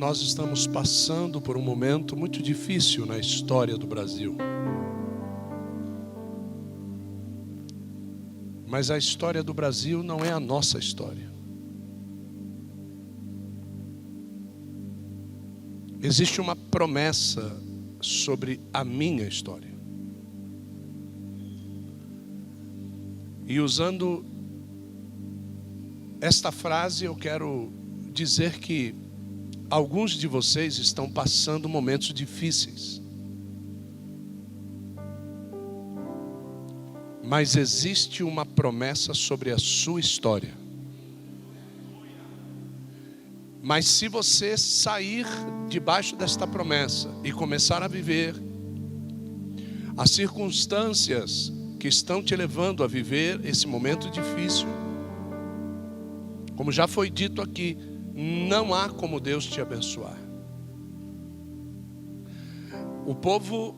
nós estamos passando por um momento muito difícil na história do Brasil. Mas a história do Brasil não é a nossa história. Existe uma promessa sobre a minha história. E usando esta frase, eu quero dizer que alguns de vocês estão passando momentos difíceis. Mas existe uma promessa sobre a sua história. Mas se você sair debaixo desta promessa e começar a viver as circunstâncias que estão te levando a viver esse momento difícil, como já foi dito aqui, não há como Deus te abençoar. O povo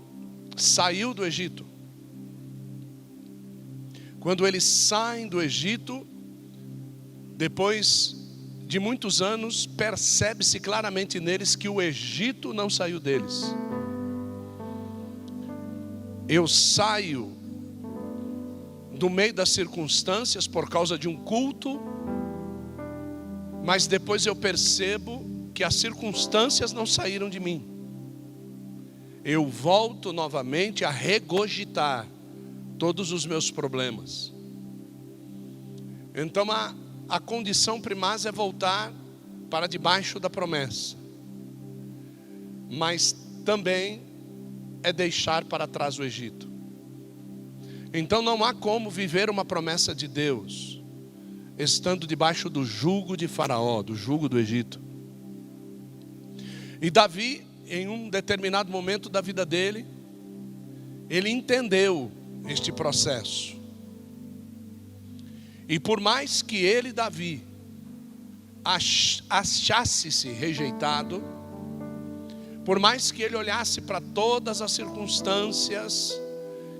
saiu do Egito. Quando eles saem do Egito, depois de muitos anos, percebe-se claramente neles que o Egito não saiu deles. Eu saio do meio das circunstâncias por causa de um culto, mas depois eu percebo que as circunstâncias não saíram de mim. Eu volto novamente a regurgitar todos os meus problemas. Então a condição primaz é voltar para debaixo da promessa, mas também é deixar para trás o Egito. Então não há como viver uma promessa de Deus estando debaixo do jugo de Faraó, do jugo do Egito. E Davi, em um determinado momento da vida dele, ele entendeu este processo. E por mais que ele, Davi, achasse-se rejeitado, por mais que ele olhasse para todas as circunstâncias,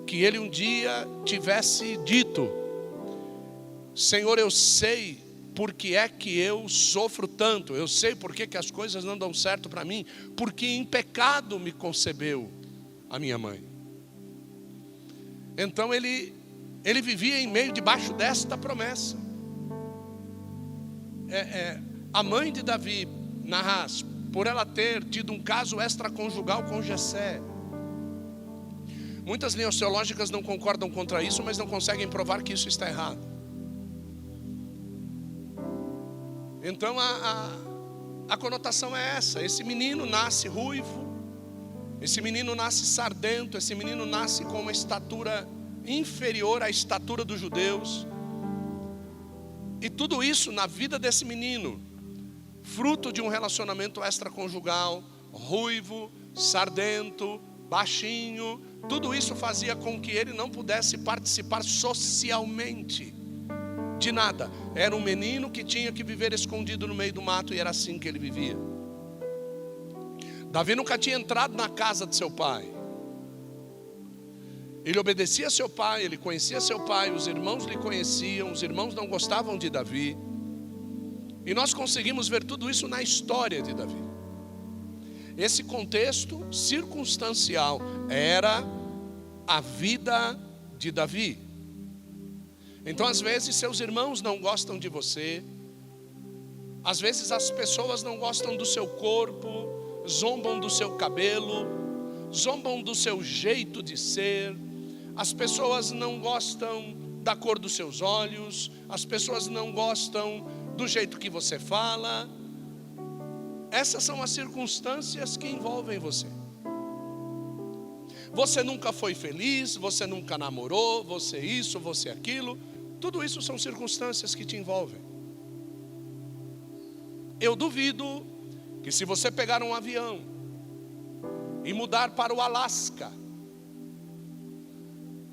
que ele um dia tivesse dito: Senhor, eu sei por que é que eu sofro tanto, eu sei por que as coisas não dão certo para mim, porque em pecado me concebeu a minha mãe. Então ele vivia em meio, debaixo desta promessa. A mãe de Davi, Naás, por ela ter tido um caso extraconjugal com Jessé, muitas linhas teológicas não concordam contra isso, mas não conseguem provar que isso está errado. Então a conotação é essa: esse menino nasce ruivo, esse menino nasce sardento, esse menino nasce com uma estatura inferior à estatura dos judeus. E tudo isso na vida desse menino, fruto de um relacionamento extraconjugal, ruivo, sardento, baixinho, tudo isso fazia com que ele não pudesse participar socialmente de nada. Era um menino que tinha que viver escondido no meio do mato, e era assim que ele vivia. Davi nunca tinha entrado na casa de seu pai. Ele obedecia a seu pai, ele conhecia seu pai, os irmãos lhe conheciam, os irmãos não gostavam de Davi. E nós conseguimos ver tudo isso na história de Davi. Esse contexto circunstancial era a vida de Davi. Então às vezes seus irmãos não gostam de você, às vezes as pessoas não gostam do seu corpo, zombam do seu cabelo, zombam do seu jeito de ser. As pessoas não gostam da cor dos seus olhos, as pessoas não gostam do jeito que você fala. Essas são as circunstâncias que envolvem você. Você nunca foi feliz, você nunca namorou, você isso, você aquilo. Tudo isso são circunstâncias que te envolvem. Eu duvido que se você pegar um avião e mudar para o Alasca,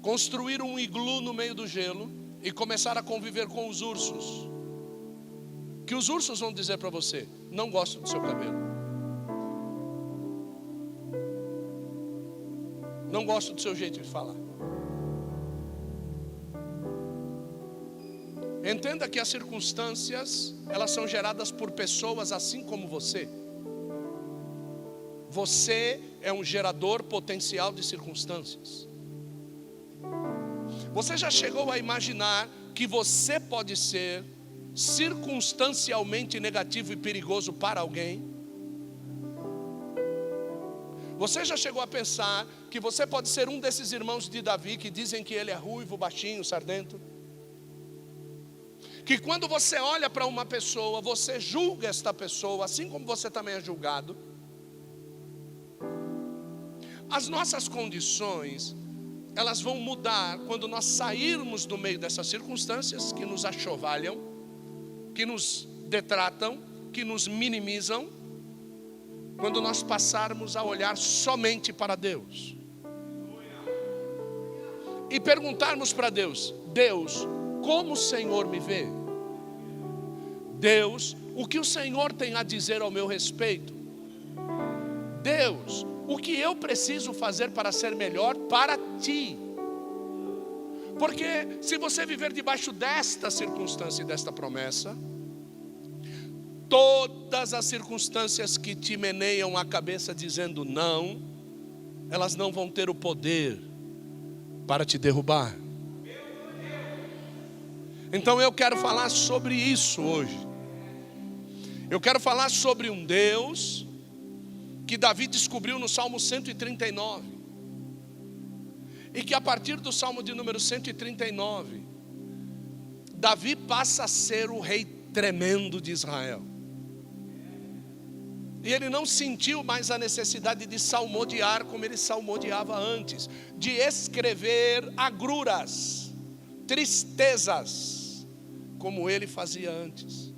construir um iglu no meio do gelo e começar a conviver com os ursos, que os ursos vão dizer para você: não gosto do seu cabelo, não gosto do seu jeito de falar. Entenda que as circunstâncias, elas são geradas por pessoas assim como você. você é um gerador potencial de circunstâncias. Você já chegou a imaginar que você pode ser circunstancialmente negativo e perigoso para alguém? Você já chegou a pensar que você pode ser um desses irmãos de Davi que dizem que ele é ruivo, baixinho, sardento? Que quando você olha para uma pessoa, você julga esta pessoa, assim como você também é julgado. As nossas condições, elas vão mudar quando nós sairmos do meio dessas circunstâncias que nos achovalham, que nos detratam, que nos minimizam, quando nós passarmos a olhar somente para Deus e perguntarmos para Deus: Deus, como o Senhor me vê? Deus, o que o Senhor tem a dizer ao meu respeito? Deus, o que eu preciso fazer para ser melhor para Ti? Porque se você viver debaixo desta circunstância e desta promessa, todas as circunstâncias que te meneiam a cabeça dizendo não, elas não vão ter o poder para te derrubar. Então eu quero falar sobre isso hoje. Eu quero falar sobre um Deus que Davi descobriu no Salmo 139. E que a partir do Salmo de número 139, Davi passa a ser o rei tremendo de Israel. E ele não sentiu mais a necessidade de salmodiar como ele salmodiava antes, de escrever agruras, tristezas, como ele fazia antes.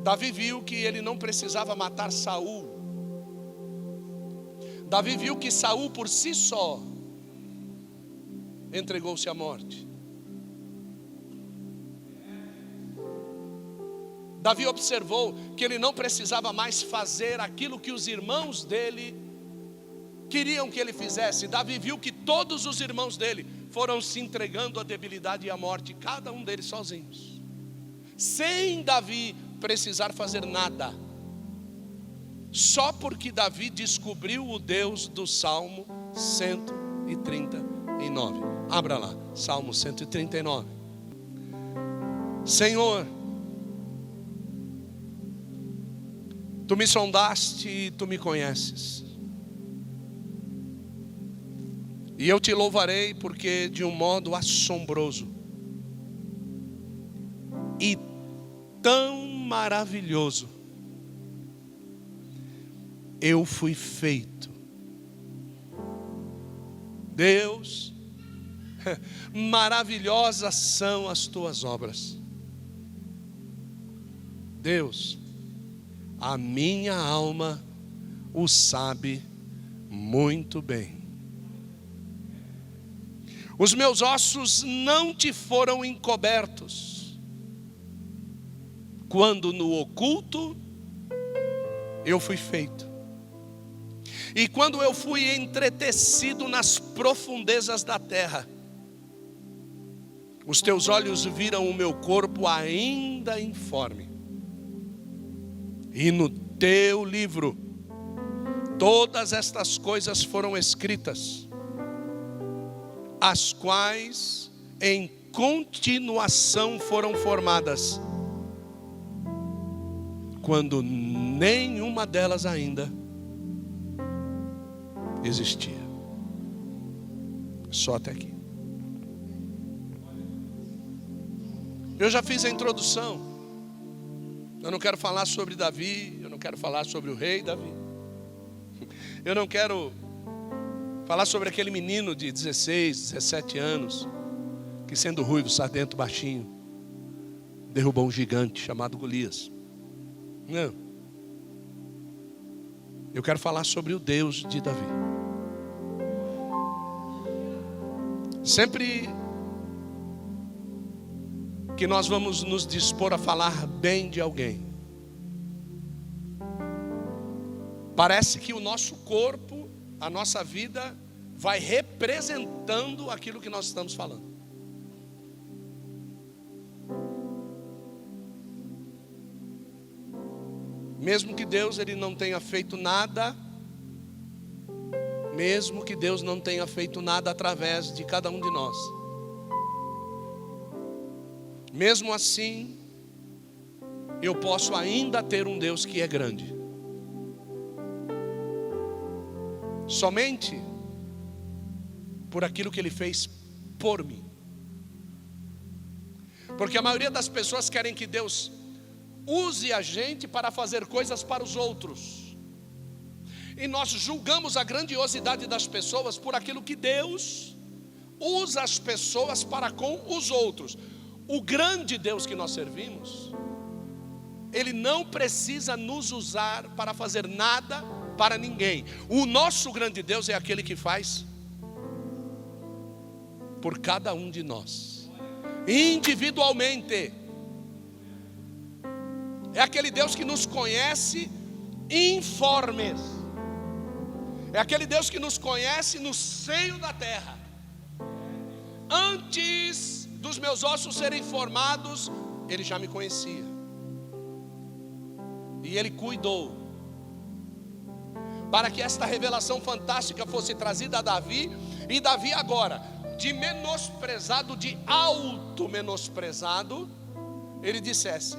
Davi viu que ele não precisava matar Saul. Davi viu que Saul por si só entregou-se à morte. Davi observou que ele não precisava mais fazer aquilo que os irmãos dele queriam que ele fizesse. Davi viu que todos os irmãos dele foram se entregando à debilidade e à morte, cada um deles sozinhos, sem Davi precisar fazer nada, só porque Davi descobriu o Deus do Salmo 139. Abra lá, Salmo 139. Senhor, Tu me sondaste e Tu me conheces. E eu Te louvarei porque de um modo assombroso e tão maravilhoso eu fui feito. Deus, maravilhosas são as Tuas obras. Deus, a minha alma o sabe muito bem. Os meus ossos não Te foram encobertos, quando no oculto eu fui feito, e quando eu fui entretecido nas profundezas da terra, os Teus olhos viram o meu corpo ainda informe, e no Teu livro todas estas coisas foram escritas, as quais em continuação foram formadas, quando nenhuma delas ainda existia. Só até aqui. Eu já fiz a introdução. Eu não quero falar sobre Davi, eu não quero falar sobre o rei Davi. Eu não quero falar sobre aquele menino de 16, 17 anos, que sendo ruivo, sardento, baixinho, derrubou um gigante chamado Golias. Não. Eu quero falar sobre o Deus de Davi. Sempre que nós vamos nos dispor a falar bem de alguém, parece que o nosso corpo, a nossa vida, vai representando aquilo que nós estamos falando. Mesmo que Deus ele não tenha feito nada, mesmo que Deus não tenha feito nada através de cada um de nós, mesmo assim, eu posso ainda ter um Deus que é grande. Somente por aquilo que Ele fez por mim. Porque a maioria das pessoas querem que Deus use a gente para fazer coisas para os outros. E nós julgamos a grandiosidade das pessoas por aquilo que Deus usa as pessoas para com os outros. O grande Deus que nós servimos, Ele não precisa nos usar para fazer nada para ninguém. O nosso grande Deus é aquele que faz por cada um de nós, individualmente. É aquele Deus que nos conhece informes. É aquele Deus que nos conhece no seio da terra. Antes dos meus ossos serem formados, Ele já me conhecia. E Ele cuidou para que esta revelação fantástica fosse trazida a Davi. E Davi agora, de menosprezado, de alto menosprezado, ele dissesse: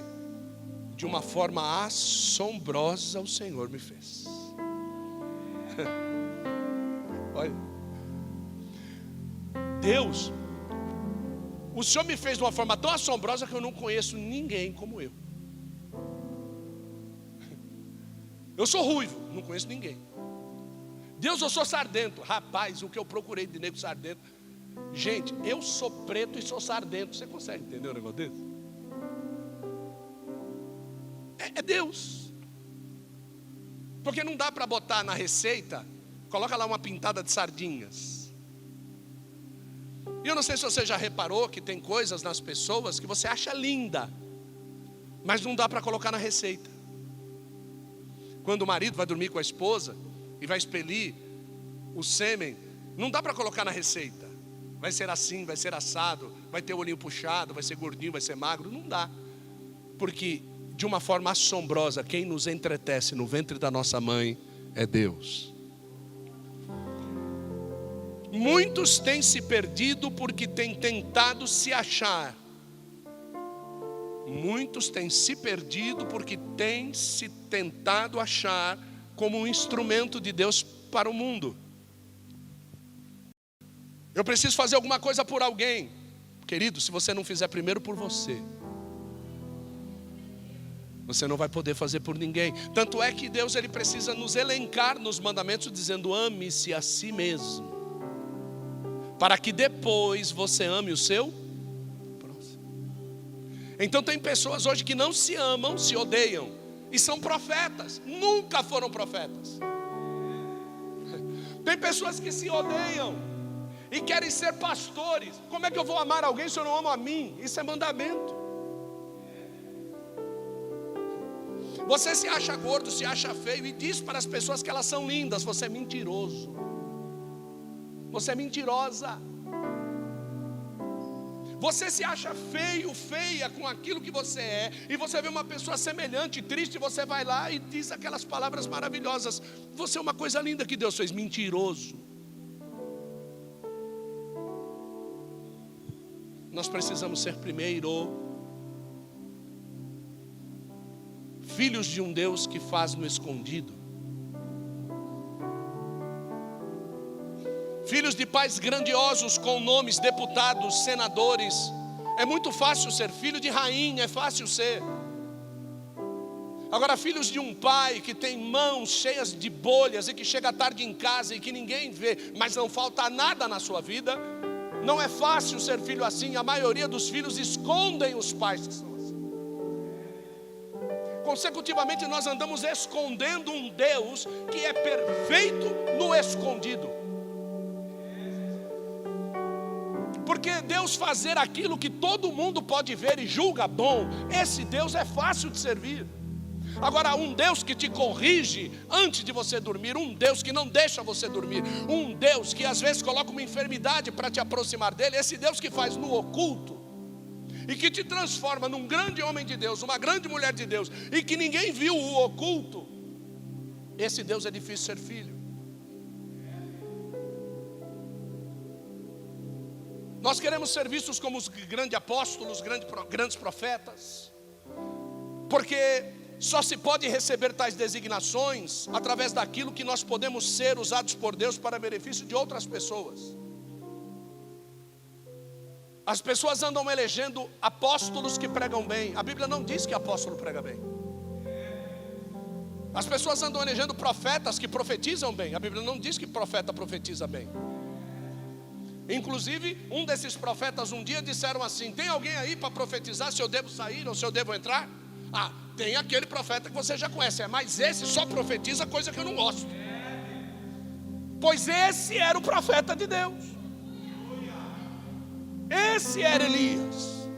de uma forma assombrosa o Senhor me fez. Olha, Deus, o Senhor me fez de uma forma tão assombrosa que eu não conheço ninguém como eu. Eu sou ruivo, não conheço ninguém. Deus, eu sou sardento. Rapaz, o que eu procurei de nego sardento. Gente, eu sou preto e sou sardento. Você consegue entender um negócio desse? É Deus. Porque não dá para botar na receita, coloca lá uma pintada de sardinhas. E eu não sei se você já reparou que tem coisas nas pessoas que você acha linda, mas não dá para colocar na receita. Quando o marido vai dormir com a esposa e vai expelir o sêmen, não dá para colocar na receita. Vai ser assim, vai ser assado, vai ter o olhinho puxado, vai ser gordinho, vai ser magro. Não dá. Porque de uma forma assombrosa, quem nos entretece no ventre da nossa mãe é Deus. Muitos têm se perdido porque têm tentado se achar. Muitos têm se perdido porque têm se tentado achar como um instrumento de Deus para o mundo. Eu preciso fazer alguma coisa por alguém. Querido, se você não fizer primeiro por você, você não vai poder fazer por ninguém. Tanto é que Deus ele precisa nos elencar nos mandamentos dizendo: ame-se a si mesmo, para que depois você ame o seu próximo. Então tem pessoas hoje que não se amam, se odeiam, e são profetas, nunca foram profetas. Tem pessoas que se odeiam e querem ser pastores. Como é que eu vou amar alguém se eu não amo a mim? Isso é mandamento. Você se acha gordo, se acha feio e diz para as pessoas que elas são lindas. Você é mentiroso. Você é mentirosa. Você se acha feio, feia com aquilo que você é, e você vê uma pessoa semelhante, triste, você vai lá e diz aquelas palavras maravilhosas: você é uma coisa linda que Deus fez. Mentiroso. Nós precisamos ser primeiro filhos de um Deus que faz no escondido. Filhos de pais grandiosos com nomes, deputados, senadores. É muito fácil ser filho de rainha, é fácil ser. Agora, filhos de um pai que tem mãos cheias de bolhas e que chega tarde em casa e que ninguém vê, mas não falta nada na sua vida, não é fácil ser filho assim. A maioria dos filhos escondem os pais que são assim. Consecutivamente nós andamos escondendo um Deus que é perfeito no escondido. Porque Deus fazer aquilo que todo mundo pode ver e julga bom, esse Deus é fácil de servir. Agora, um Deus que te corrige antes de você dormir, um Deus que não deixa você dormir, um Deus que às vezes coloca uma enfermidade para te aproximar dele, esse Deus que faz no oculto, e que te transforma num grande homem de Deus, uma grande mulher de Deus, e que ninguém viu o oculto, esse Deus é difícil ser filho. Nós queremos ser vistos como os grandes apóstolos, grandes profetas, porque só se pode receber tais designações através daquilo que nós podemos ser usados por Deus para benefício de outras pessoas. As pessoas andam elegendo apóstolos que pregam bem. A Bíblia não diz que apóstolo prega bem. As pessoas andam elegendo profetas que profetizam bem. A Bíblia não diz que profeta profetiza bem. Inclusive, um desses profetas um dia disseram assim: tem alguém aí para profetizar se eu devo sair ou se eu devo entrar? Ah, tem aquele profeta que você já conhece, mas esse só profetiza coisa que eu não gosto. Pois esse era o profeta de Deus. Esse era Elias.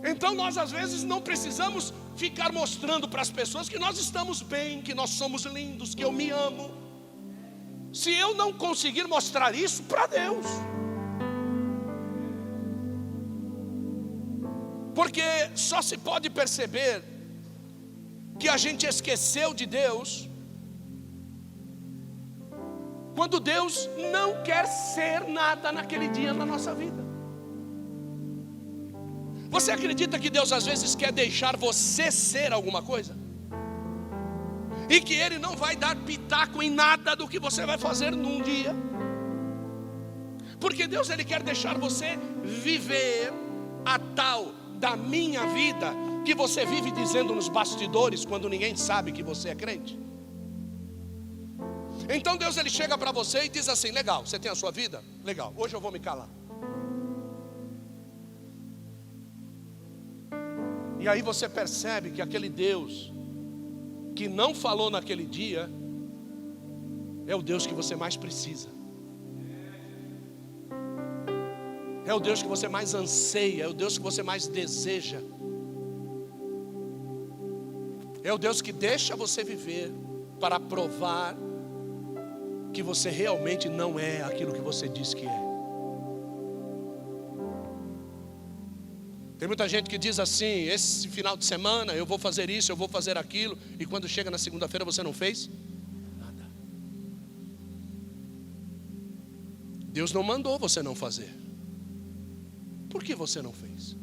Então nós às vezes não precisamos ficar mostrando para as pessoas que nós estamos bem, que nós somos lindos, que eu me amo, se eu não conseguir mostrar isso para Deus. Porque só se pode perceber que a gente esqueceu de Deus quando Deus não quer ser nada naquele dia na nossa vida. Você acredita que Deus às vezes quer deixar você ser alguma coisa? E que Ele não vai dar pitaco em nada do que você vai fazer num dia? Porque Deus, Ele quer deixar você viver a tal da minha vida que você vive dizendo nos bastidores quando ninguém sabe que você é crente. Então Deus, Ele chega para você e diz assim: legal, você tem a sua vida? Legal, hoje eu vou me calar. E aí você percebe que aquele Deus que não falou naquele dia é o Deus que você mais precisa. É o Deus que você mais anseia, é o Deus que você mais deseja. É o Deus que deixa você viver para provar que você realmente não é aquilo que você diz que é. Tem muita gente que diz assim: esse final de semana eu vou fazer isso, eu vou fazer aquilo, e quando chega na segunda-feira você não fez nada. Deus não mandou você não fazer. Por que você não fez?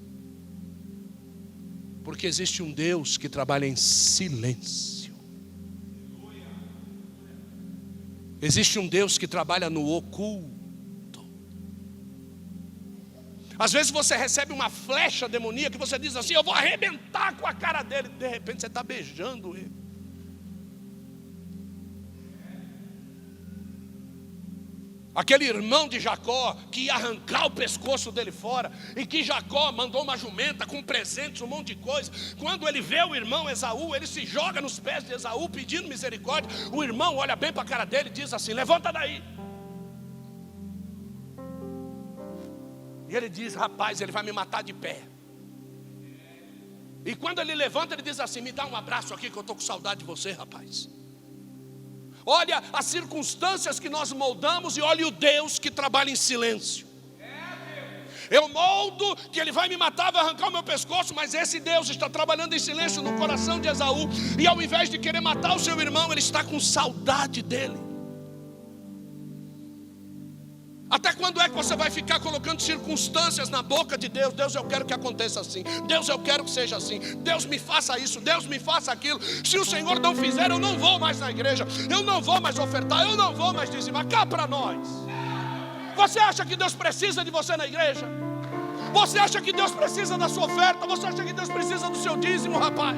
Porque existe um Deus que trabalha em silêncio. Existe um Deus que trabalha no oculto. Às vezes você recebe uma flecha demoníaca que você diz assim: eu vou arrebentar com a cara dele. De repente você está beijando ele. Aquele irmão de Jacó que ia arrancar o pescoço dele fora, e que Jacó mandou uma jumenta com presentes, um monte de coisa. Quando ele vê o irmão Esaú, ele se joga nos pés de Esaú pedindo misericórdia. O irmão olha bem para a cara dele e diz assim: levanta daí. E ele diz: rapaz, ele vai me matar de pé. E quando ele levanta, ele diz assim: me dá um abraço aqui que eu estou com saudade de você, rapaz. Olha as circunstâncias que nós moldamos e olha o Deus que trabalha em silêncio. Eu moldo que ele vai me matar, vai arrancar o meu pescoço, mas esse Deus está trabalhando em silêncio no coração de Esaú. E ao invés de querer matar o seu irmão, ele está com saudade dele. Até quando é que você vai ficar colocando circunstâncias na boca de Deus? Deus, eu quero que aconteça assim. Deus, eu quero que seja assim. Deus, me faça isso. Deus, me faça aquilo. Se o Senhor não fizer, eu não vou mais na igreja. Eu não vou mais ofertar. Eu não vou mais dizimar. Cá para nós. Você acha que Deus precisa de você na igreja? Você acha que Deus precisa da sua oferta? Você acha que Deus precisa do seu dízimo, rapaz?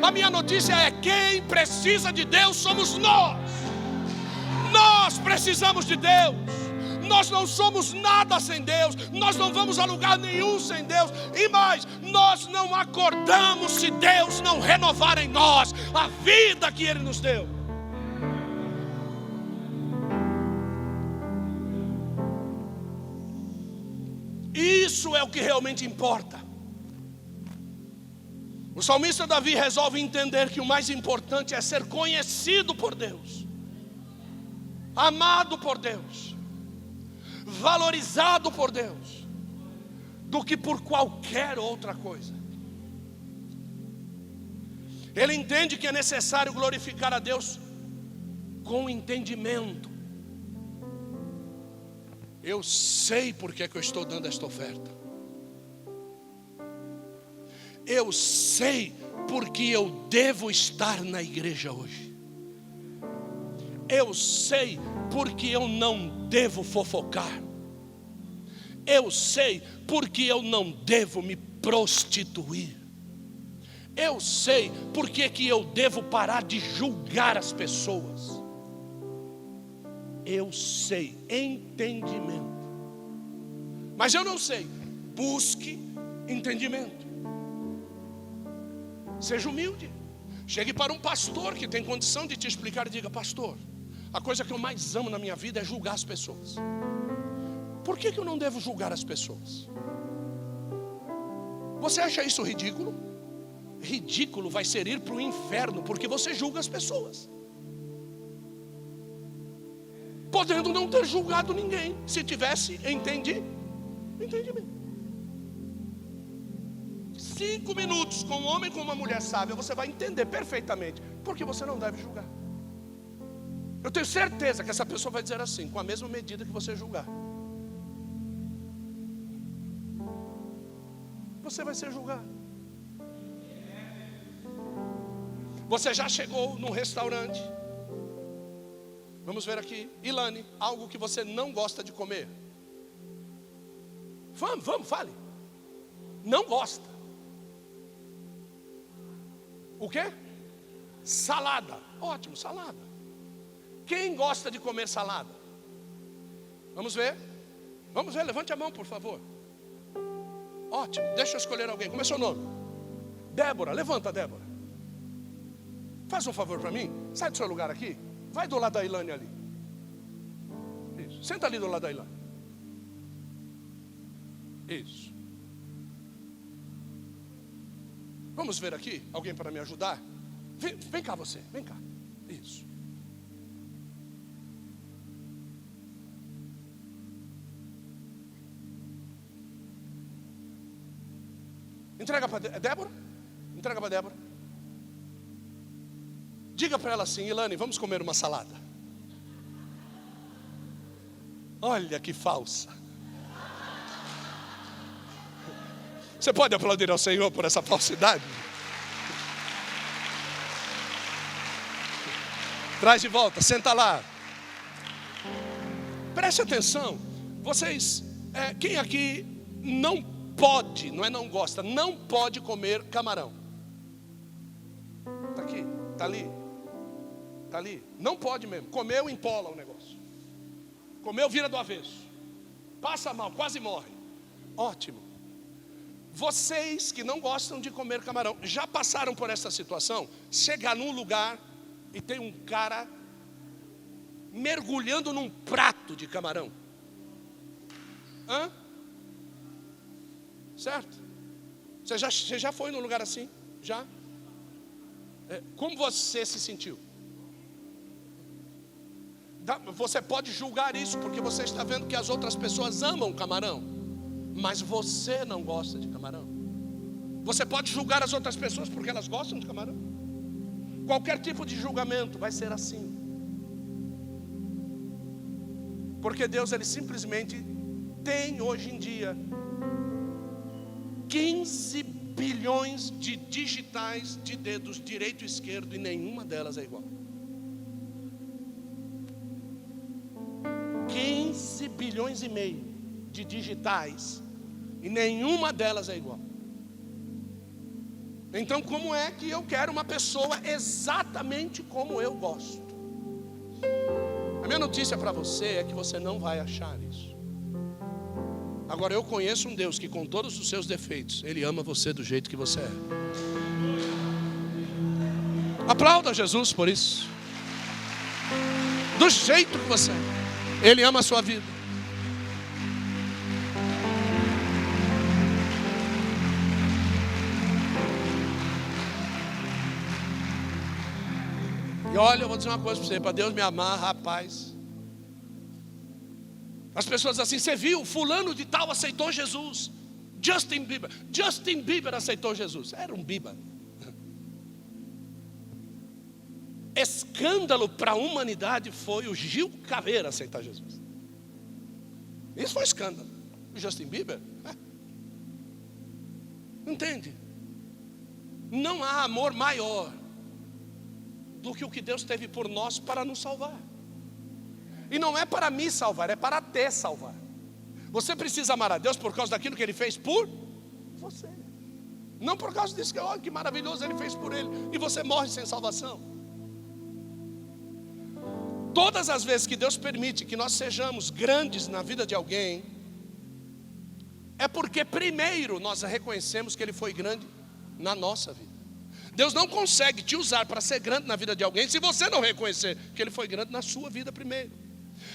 A minha notícia é: quem precisa de Deus somos nós. Nós precisamos de Deus. Nós não somos nada sem Deus. Nós não vamos a lugar nenhum sem Deus. E mais, nós não acordamos se Deus não renovar em nós a vida que Ele nos deu. Isso é o que realmente importa. O salmista Davi resolve entender que o mais importante é ser conhecido por Deus, amado por Deus, valorizado por Deus. do que por qualquer outra coisa. Ele entende que é necessário glorificar a Deus com entendimento. Eu sei porque é que eu estou dando esta oferta. Eu sei porque eu devo estar na igreja hoje. Eu sei porque eu não devo fofocar. Eu sei porque eu não devo me prostituir. Eu sei porque que eu devo parar de julgar as pessoas. Eu sei, entendimento. Mas eu não sei, busque entendimento. Seja humilde. Chegue para um pastor que tem condição de te explicar e diga: pastor, a coisa que eu mais amo na minha vida é julgar as pessoas. Por que eu não devo julgar as pessoas? Você acha isso ridículo? Ridículo vai ser ir para o inferno porque você julga as pessoas, podendo não ter julgado ninguém, se tivesse entendimento. 5 minutos com um homem e com uma mulher sábia, você vai entender perfeitamente porque você não deve julgar. Eu tenho certeza que essa pessoa vai dizer assim, com a mesma medida que você julgar. Você vai ser julgado. Você já chegou num restaurante. Vamos ver aqui, Ilane, algo que você não gosta de comer. Vamos, fale. Não gosta. O quê? Salada. Ótimo, salada. Quem gosta de comer salada? Vamos ver, levante a mão, por favor. Ótimo, deixa eu escolher alguém. Como é seu nome? Débora, levanta, Débora. Faz um favor para mim, sai do seu lugar aqui. Vai do lado da Ilane ali. Isso, senta ali do lado da Ilane. Isso. Vamos ver aqui, alguém para me ajudar? Vem cá você, vem cá. Isso. Entrega para Débora. Entrega para Débora. Diga para ela assim: Ilane, vamos comer uma salada. Olha que falsa. Você pode aplaudir ao Senhor por essa falsidade? Traz de volta, senta lá. Preste atenção. Vocês, quem aqui não pode, não é não gosta, não pode comer camarão? Está aqui, está ali. Está ali, não pode mesmo. Comeu, empola o negócio. Comeu, vira do avesso. Passa mal, quase morre. Ótimo. Vocês que não gostam de comer camarão, já passaram por essa situação? Chegar num lugar e tem um cara mergulhando num prato de camarão. Certo? Você já foi num lugar assim? Já? Como você se sentiu? Você pode julgar isso porque você está vendo que as outras pessoas amam camarão, mas você não gosta de camarão. Você pode julgar as outras pessoas porque elas gostam de camarão. Qualquer tipo de julgamento vai ser assim. Porque Deus, Ele simplesmente tem hoje em dia 15 bilhões de digitais de dedos direito e esquerdo e nenhuma delas é igual. 15 bilhões e meio de digitais e nenhuma delas é igual. Então como é que eu quero uma pessoa exatamente como eu gosto? A minha notícia para você é que você não vai achar isso. Agora eu conheço um Deus que com todos os seus defeitos, Ele ama você do jeito que você é. Aplauda Jesus por isso. Do jeito que você é. Ele ama a sua vida. E olha, eu vou dizer uma coisa para você: para Deus me amar, rapaz. As pessoas dizem assim: você viu, fulano de tal aceitou Jesus. Justin Bieber aceitou Jesus. Era um Bieber. Escândalo para a humanidade foi o Gil Caveira aceitar Jesus. Isso foi escândalo. O Justin Bieber, entende? Não há amor maior do que o que Deus teve por nós para nos salvar. E não é para me salvar, é para te salvar. Você precisa amar a Deus por causa daquilo que Ele fez por você. Não por causa disso, olha que maravilhoso Ele fez por ele, e você morre sem salvação. Todas as vezes que Deus permite que nós sejamos grandes na vida de alguém, é porque primeiro nós reconhecemos que Ele foi grande na nossa vida. Deus não consegue te usar para ser grande na vida de alguém se você não reconhecer que Ele foi grande na sua vida primeiro.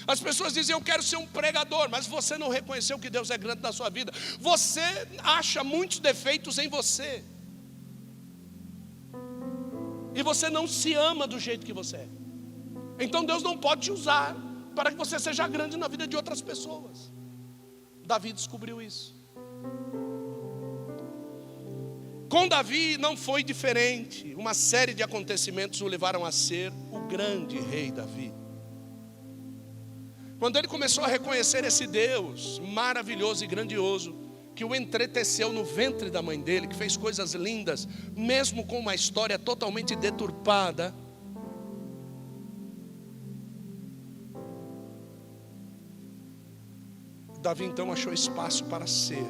As pessoas dizem, eu quero ser um pregador, mas você não reconheceu que Deus é grande na sua vida. Você acha muitos defeitos em você, e você não se ama do jeito que você é. Então Deus não pode te usar para que você seja grande na vida de outras pessoas. Davi descobriu isso. Com Davi não foi diferente. Uma série de acontecimentos o levaram a ser o grande rei Davi. Quando ele começou a reconhecer esse Deus maravilhoso e grandioso, que o entreteceu no ventre da mãe dele, que fez coisas lindas, mesmo com uma história totalmente deturpada, Davi então achou espaço para ser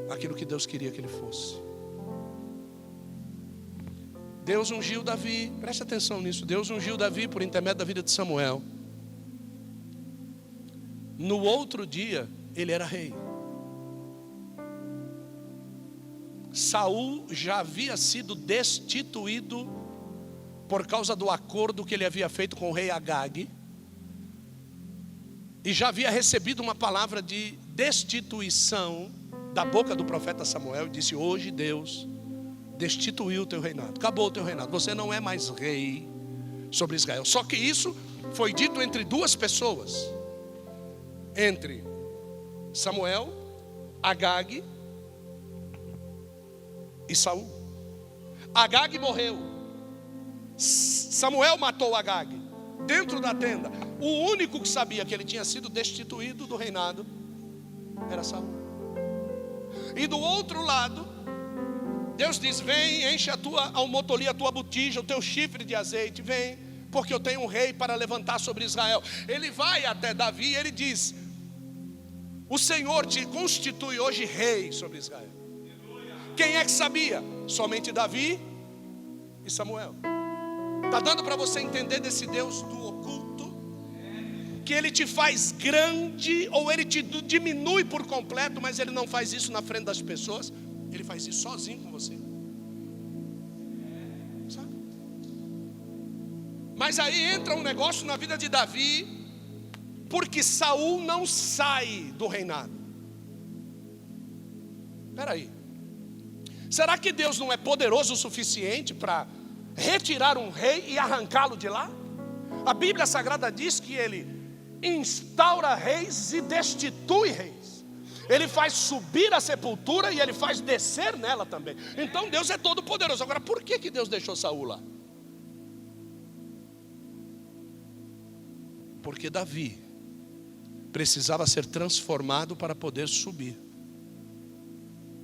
aquilo que Deus queria que ele fosse. Deus ungiu Davi, preste atenção nisso. Deus ungiu Davi por intermédio da vida de Samuel. No outro dia, ele era rei. Saul já havia sido destituído por causa do acordo que ele havia feito com o rei Agag, e já havia recebido uma palavra de destituição da boca do profeta Samuel, e disse, hoje Deus destituiu o teu reinado, acabou o teu reinado, você não é mais rei sobre Israel. Só que isso foi dito entre duas pessoas, entre Samuel, Agag e Saul. Agag morreu, Samuel matou Agag dentro da tenda. O único que sabia que ele tinha sido destituído do reinado era Saul. E do outro lado, Deus diz, vem, enche a tua almotolia, a tua botija, o teu chifre de azeite, vem, porque eu tenho um rei para levantar sobre Israel. Ele vai até Davi e ele diz, o Senhor te constitui hoje rei sobre Israel. Quem é que sabia? Somente Davi e Samuel. Está dando para você entender desse Deus do oculto? Que Ele te faz grande, ou Ele te diminui por completo, mas Ele não faz isso na frente das pessoas. Ele faz isso sozinho com você, sabe? Mas aí entra um negócio na vida de Davi, porque Saul não sai do reinado. Espera aí, será que Deus não é poderoso o suficiente para retirar um rei e arrancá-lo de lá? A Bíblia Sagrada diz que Ele instaura reis e destitui reis. Ele faz subir a sepultura e Ele faz descer nela também. Então Deus é todo poderoso. Agora, por que Deus deixou Saul lá? Porque Davi precisava ser transformado para poder subir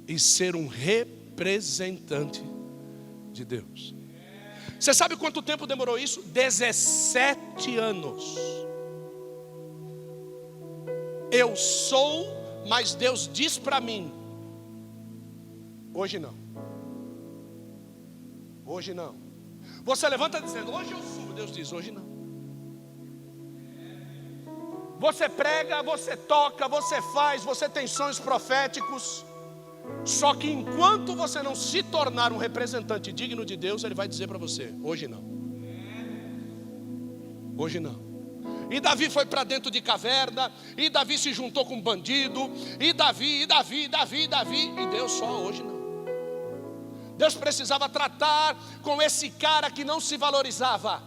e ser um representante de Deus. Você sabe quanto tempo demorou isso? 17 anos. Eu sou, mas Deus diz para mim, hoje não. Hoje não. Você levanta dizendo, hoje eu subo. Deus diz, hoje não. Você prega, você toca, você faz, você tem sonhos proféticos. Só que enquanto você não se tornar um representante digno de Deus, Ele vai dizer para você, hoje não. Hoje não. E Davi foi para dentro de caverna, e Davi se juntou com um bandido, e Davi, e Deus só hoje não. Deus precisava tratar com esse cara que não se valorizava.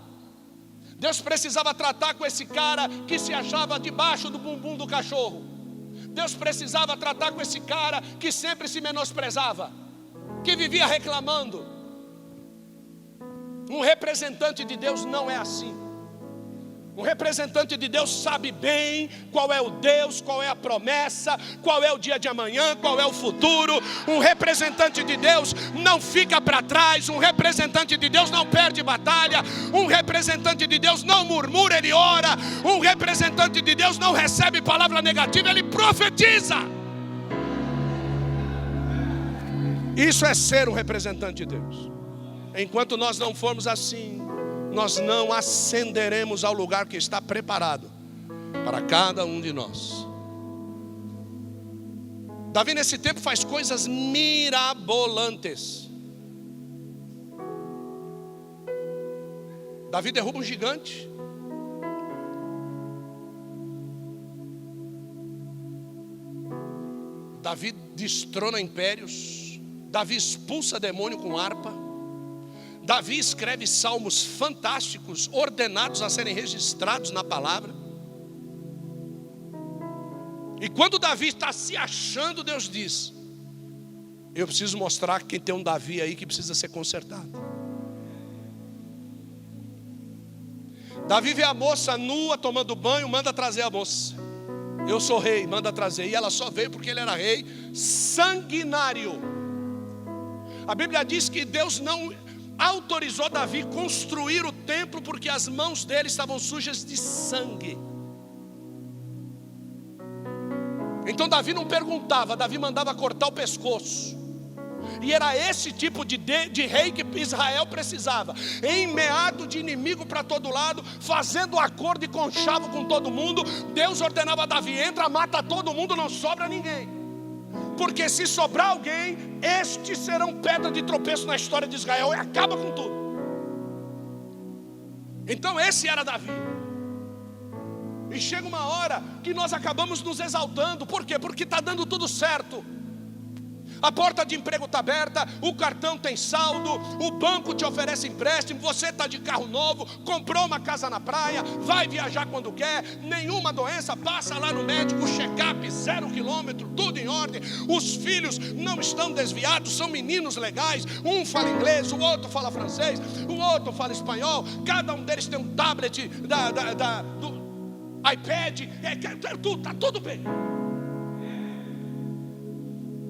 Deus precisava tratar com esse cara que se achava debaixo do bumbum do cachorro. Deus precisava tratar com esse cara que sempre se menosprezava, que vivia reclamando. Um representante de Deus não é assim. Um representante de Deus sabe bem qual é o Deus, qual é a promessa, qual é o dia de amanhã, qual é o futuro. Um representante de Deus não fica para trás. Um representante de Deus não perde batalha. Um representante de Deus não murmura, ele ora. Um representante de Deus não recebe palavra negativa, ele profetiza. Isso é ser um representante de Deus. Enquanto nós não formos assim, nós não ascenderemos ao lugar que está preparado para cada um de nós. Davi nesse tempo faz coisas mirabolantes. Davi derruba um gigante. Davi destrona impérios. Davi expulsa demônio com harpa. Davi escreve salmos fantásticos, ordenados a serem registrados na palavra. E quando Davi está se achando, Deus diz: eu preciso mostrar que tem um Davi aí que precisa ser consertado. Davi vê a moça nua tomando banho, manda trazer a moça. Eu sou rei, manda trazer. E ela só veio porque ele era rei sanguinário. A Bíblia diz que Deus não autorizou Davi construir o templo porque as mãos dele estavam sujas de sangue. Então Davi não perguntava, Davi mandava cortar o pescoço. E era esse tipo de rei que Israel precisava. Em meado de inimigo para todo lado, fazendo acordo e conchavo com todo mundo, Deus ordenava a Davi: entra, mata todo mundo, não sobra ninguém. Porque se sobrar alguém, estes serão pedra de tropeço na história de Israel e acaba com tudo. Então esse era Davi. E chega uma hora que nós acabamos nos exaltando. Por quê? Porque está dando tudo certo. A porta de emprego está aberta, o cartão tem saldo, o banco te oferece empréstimo, você está de carro novo, comprou uma casa na praia, vai viajar quando quer, nenhuma doença, passa lá no médico, check-up, 0 quilômetro, tudo em ordem. Os filhos não estão desviados, são meninos legais, um fala inglês, o outro fala francês, o outro fala espanhol, cada um deles tem um tablet do iPad, está tudo bem.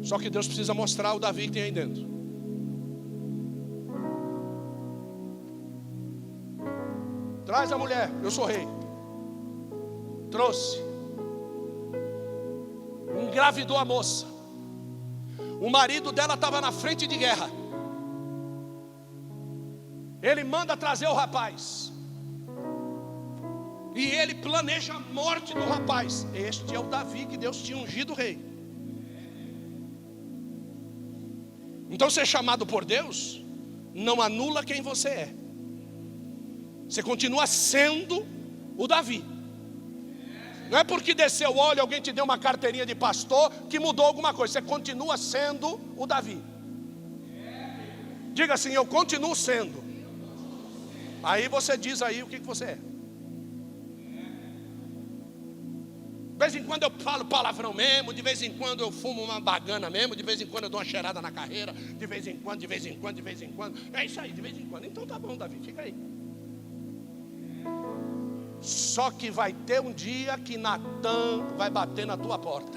Só que Deus precisa mostrar o Davi que tem aí dentro. Traz a mulher, eu sou rei. Trouxe. Engravidou a moça. O marido dela estava na frente de guerra. Ele manda trazer o rapaz. E ele planeja a morte do rapaz. Este é o Davi que Deus tinha ungido rei. Então ser chamado por Deus não anula quem você é. Você continua sendo o Davi. Não é porque desceu o óleo, alguém te deu uma carteirinha de pastor, que mudou alguma coisa. Você continua sendo o Davi. Diga assim: eu continuo sendo. Aí você diz aí o que você é. De vez em quando eu falo palavrão mesmo, de vez em quando eu fumo uma bagana mesmo, de vez em quando eu dou uma cheirada na carreira, de vez em quando. É isso aí, de vez em quando. Então tá bom, Davi, fica aí. Só que vai ter um dia que Natan vai bater na tua porta.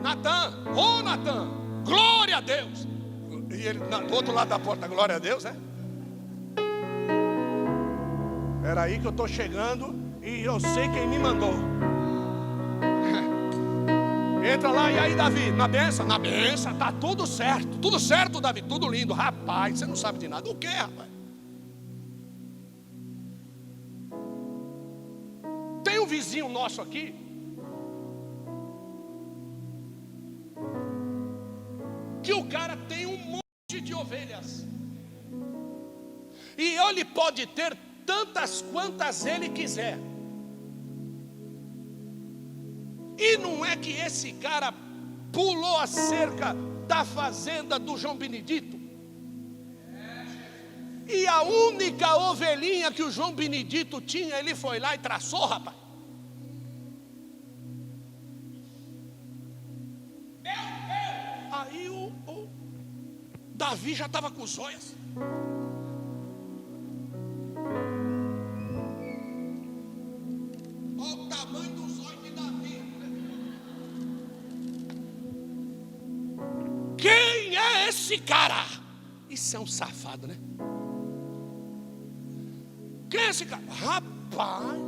Natan, Natan, glória a Deus. E ele do outro lado da porta, glória a Deus, né? Era aí que eu estou chegando e eu sei quem me mandou. Entra lá, e aí, Davi, na benção, tá tudo certo, Davi, tudo lindo. Rapaz, você não sabe de nada. O que, rapaz? Tem um vizinho nosso aqui, que o cara tem um monte de ovelhas, e ele pode ter tantas quantas ele quiser. E não é que esse cara pulou a cerca da fazenda do João Benedito E a única ovelhinha que o João Benedito tinha, ele foi lá e traçou, rapaz. Aí o Davi já estava com os olhos. Olha o tamanho dos olhos de Davi. Quem é esse cara? Isso é um safado, né? Quem é esse cara? Rapaz,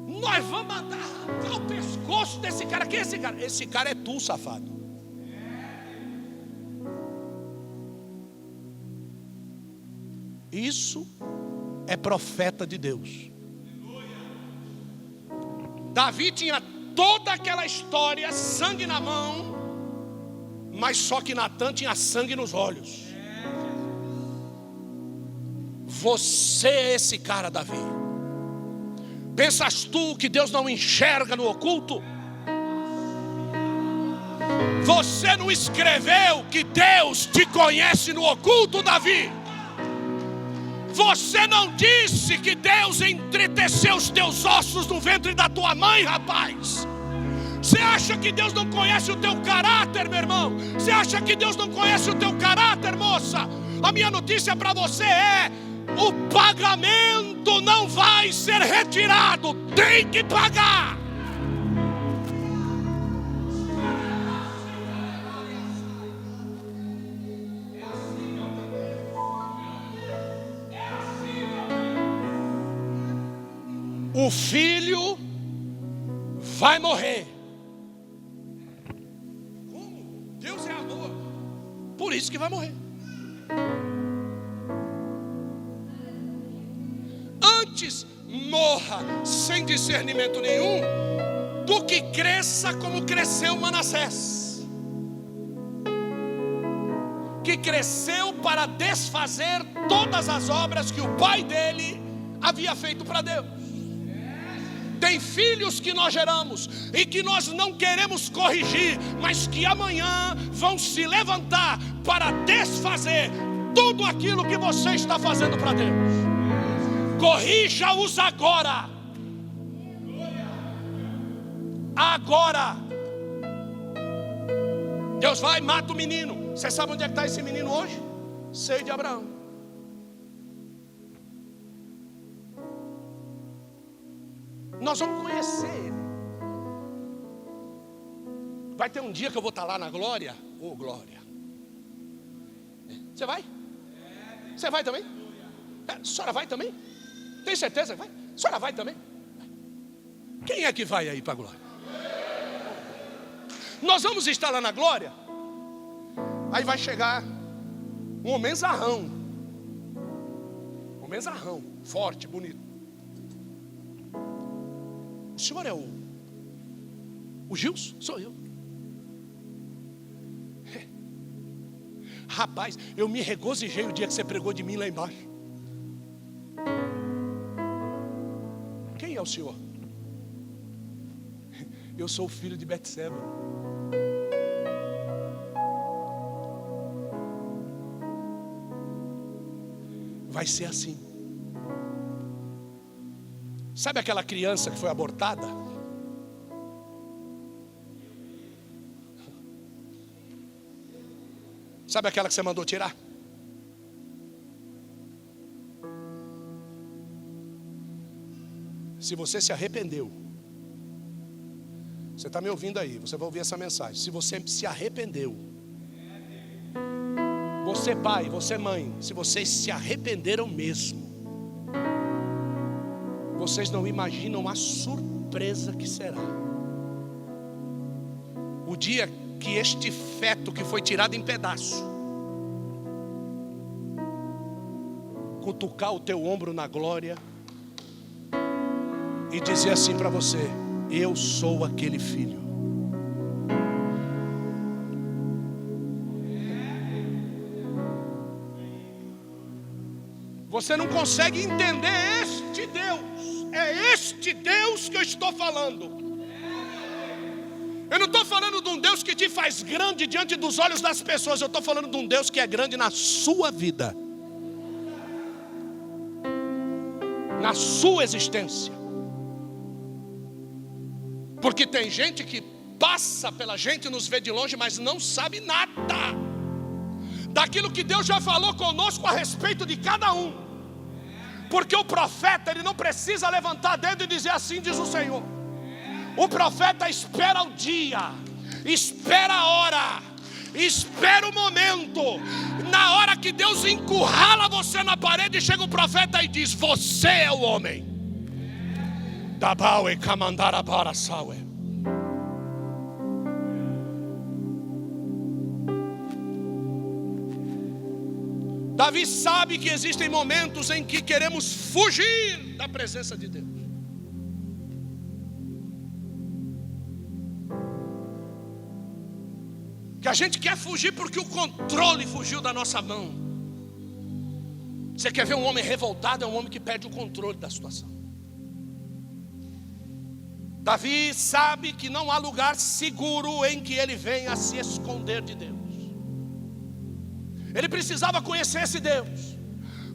nós vamos mandar arrancar o pescoço desse cara. Quem é esse cara? Esse cara é tu, safado. Isso é profeta de Deus. Davi tinha toda aquela história, sangue na mão, mas só que Natan tinha sangue nos olhos. Você é esse cara, Davi. Pensas tu que Deus não enxerga no oculto? Você não escreveu que Deus te conhece no oculto, Davi? Você não disse que Deus entreteceu os teus ossos no ventre da tua mãe, rapaz? Você acha que Deus não conhece o teu caráter, meu irmão? Você acha que Deus não conhece o teu caráter, moça? A minha notícia para você é: o pagamento não vai ser retirado, tem que pagar. O filho vai morrer. Como? Deus é amor. Por isso que vai morrer. Antes morra sem discernimento nenhum, do que cresça como cresceu Manassés, que cresceu para desfazer todas as obras que o pai dele havia feito para Deus. Tem filhos que nós geramos e que nós não queremos corrigir, mas que amanhã vão se levantar para desfazer tudo aquilo que você está fazendo para Deus. Corrija-os agora. Agora. Deus vai e mata o menino. Você sabe onde é que está esse menino hoje? Seio de Abraão. Nós vamos conhecer ele. Vai ter um dia que eu vou estar lá na glória. Oh, glória. Você vai? Você vai também? A senhora vai também? Tem certeza que vai? A senhora vai também? Quem é que vai aí para a glória? Nós vamos estar lá na glória. Aí vai chegar um homenzarrão. Homenzarrão, forte, bonito. O senhor é o Gilson? Sou eu. Rapaz, eu me regozijei o dia que você pregou de mim lá embaixo. Quem é o senhor? Eu sou o filho de Betseba. Vai ser assim. Sabe aquela criança que foi abortada? Sabe aquela que você mandou tirar? Se você se arrependeu, você está me ouvindo aí, você vai ouvir essa mensagem. Se você se arrependeu, você pai, você mãe, se vocês se arrependeram mesmo, vocês não imaginam a surpresa que será. O dia que este feto que foi tirado em pedaço cutucar o teu ombro na glória e dizer assim para você: eu sou aquele filho. Você não consegue entender este Deus. É este Deus que eu estou falando. Eu não estou falando de um Deus que te faz grande diante dos olhos das pessoas. Eu estou falando de um Deus que é grande na sua vida. na sua existência. Porque tem gente que passa pela gente, nos vê de longe, mas não sabe nada daquilo que Deus já falou conosco a respeito de cada um. Porque o profeta, ele não precisa levantar dedo e dizer assim diz o Senhor. O profeta espera o dia, espera a hora, espera o momento. Na hora que Deus encurrala você na parede, chega o profeta e diz: você é o homem. Dabaue kamandara barasawe. Davi sabe que existem momentos em que queremos fugir da presença de Deus. Que a gente quer fugir porque o controle fugiu da nossa mão. Você quer ver um homem revoltado? É um homem que perde o controle da situação. Davi sabe que não há lugar seguro em que ele venha a se esconder de Deus. Ele precisava conhecer esse Deus.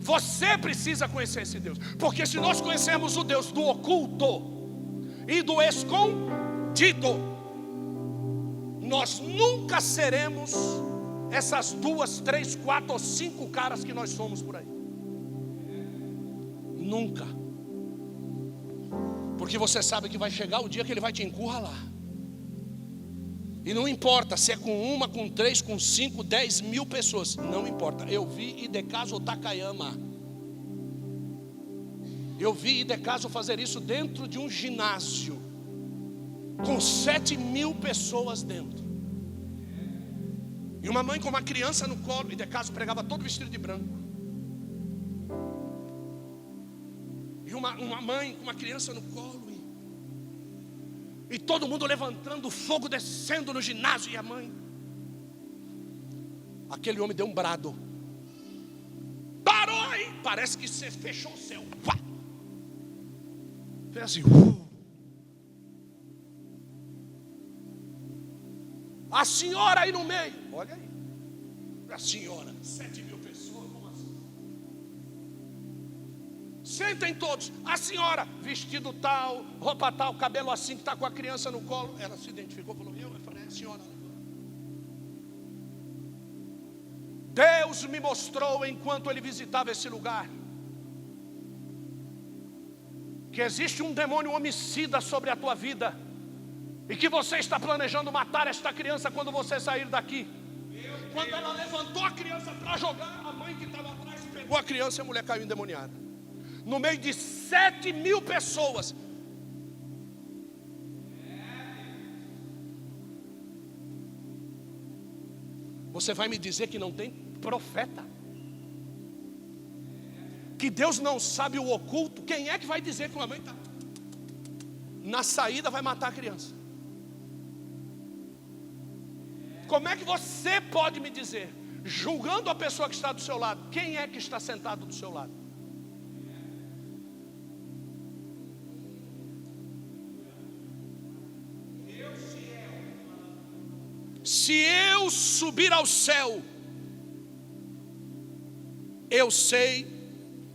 Você precisa conhecer esse Deus. Porque se nós conhecermos o Deus do oculto e do escondido, nós nunca seremos essas 2, 3, 4 ou 5 caras que nós somos por aí. Nunca. Porque você sabe que vai chegar o dia que ele vai te encurralar. E não importa se é com 1, com 3, com 5, 10 mil pessoas. Não importa. Eu vi Idecaso Takayama. Eu vi Idecaso fazer isso dentro de um ginásio, com 7 mil pessoas dentro. E uma mãe com uma criança no colo. Idecaso pregava todo vestido de branco. E uma mãe com uma criança no colo. E todo mundo levantando, o fogo descendo no ginásio. E a mãe, aquele homem deu um brado. Parou aí. Parece que você fechou o céu. Uá! Fez assim. A senhora aí no meio. Olha aí. A senhora, 7 mil pessoas. Como assim? Sentem todos. A senhora, vestido tal, roupa tal, cabelo assim, que está com a criança no colo. Ela se identificou, falou: eu falei: é a senhora. Deus me mostrou enquanto ele visitava esse lugar que existe um demônio homicida sobre a tua vida e que você está planejando matar esta criança quando você sair daqui. Quando ela levantou a criança para jogar, a mãe que estava atrás pegou a criança e a mulher caiu endemoniada. No meio de 7 mil pessoas. Você vai me dizer que não tem profeta? Que Deus não sabe o oculto? Quem é que vai dizer que uma mãe está na saída vai matar a criança? Como é que você pode me dizer, julgando a pessoa que está do seu lado, quem é que está sentado do seu lado? Se eu subir ao céu, eu sei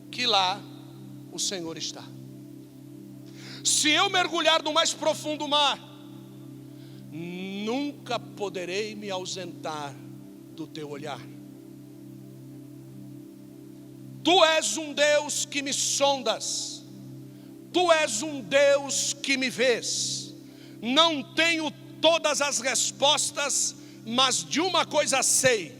que lá o Senhor está. Se eu mergulhar no mais profundo mar, nunca poderei me ausentar do teu olhar. Tu és um Deus que me sondas. Tu és um Deus que me vês. Não tenho todas as respostas, mas de uma coisa sei: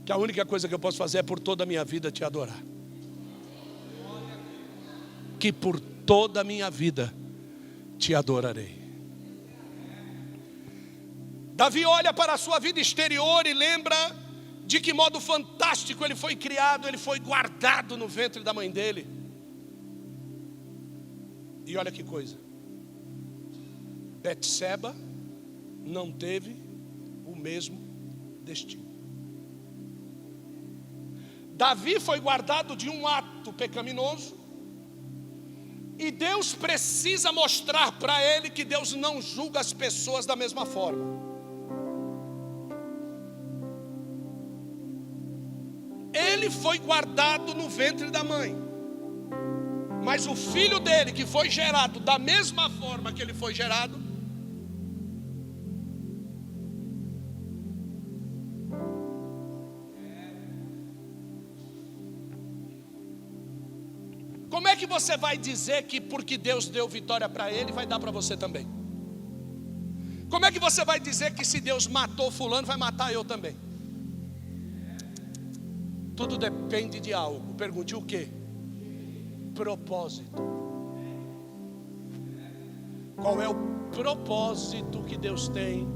que a única coisa que eu posso fazer é por toda a minha vida te adorar. Que por toda a minha vida te adorarei. Davi olha para a sua vida exterior e lembra de que modo fantástico ele foi criado, ele foi guardado no ventre da mãe dele. E olha que coisa, Betseba não teve o mesmo destino. Davi foi guardado de um ato pecaminoso, e Deus precisa mostrar para ele que Deus não julga as pessoas da mesma forma. ele foi guardado no ventre da mãe. Mas o filho dele, que foi gerado da mesma forma que ele foi gerado, como é que você vai dizer que porque Deus deu vitória para ele, vai dar para você também? Como é que você vai dizer que se Deus matou fulano, vai matar eu também? Tudo depende de algo. Pergunte o quê? Propósito. Qual é o propósito que Deus tem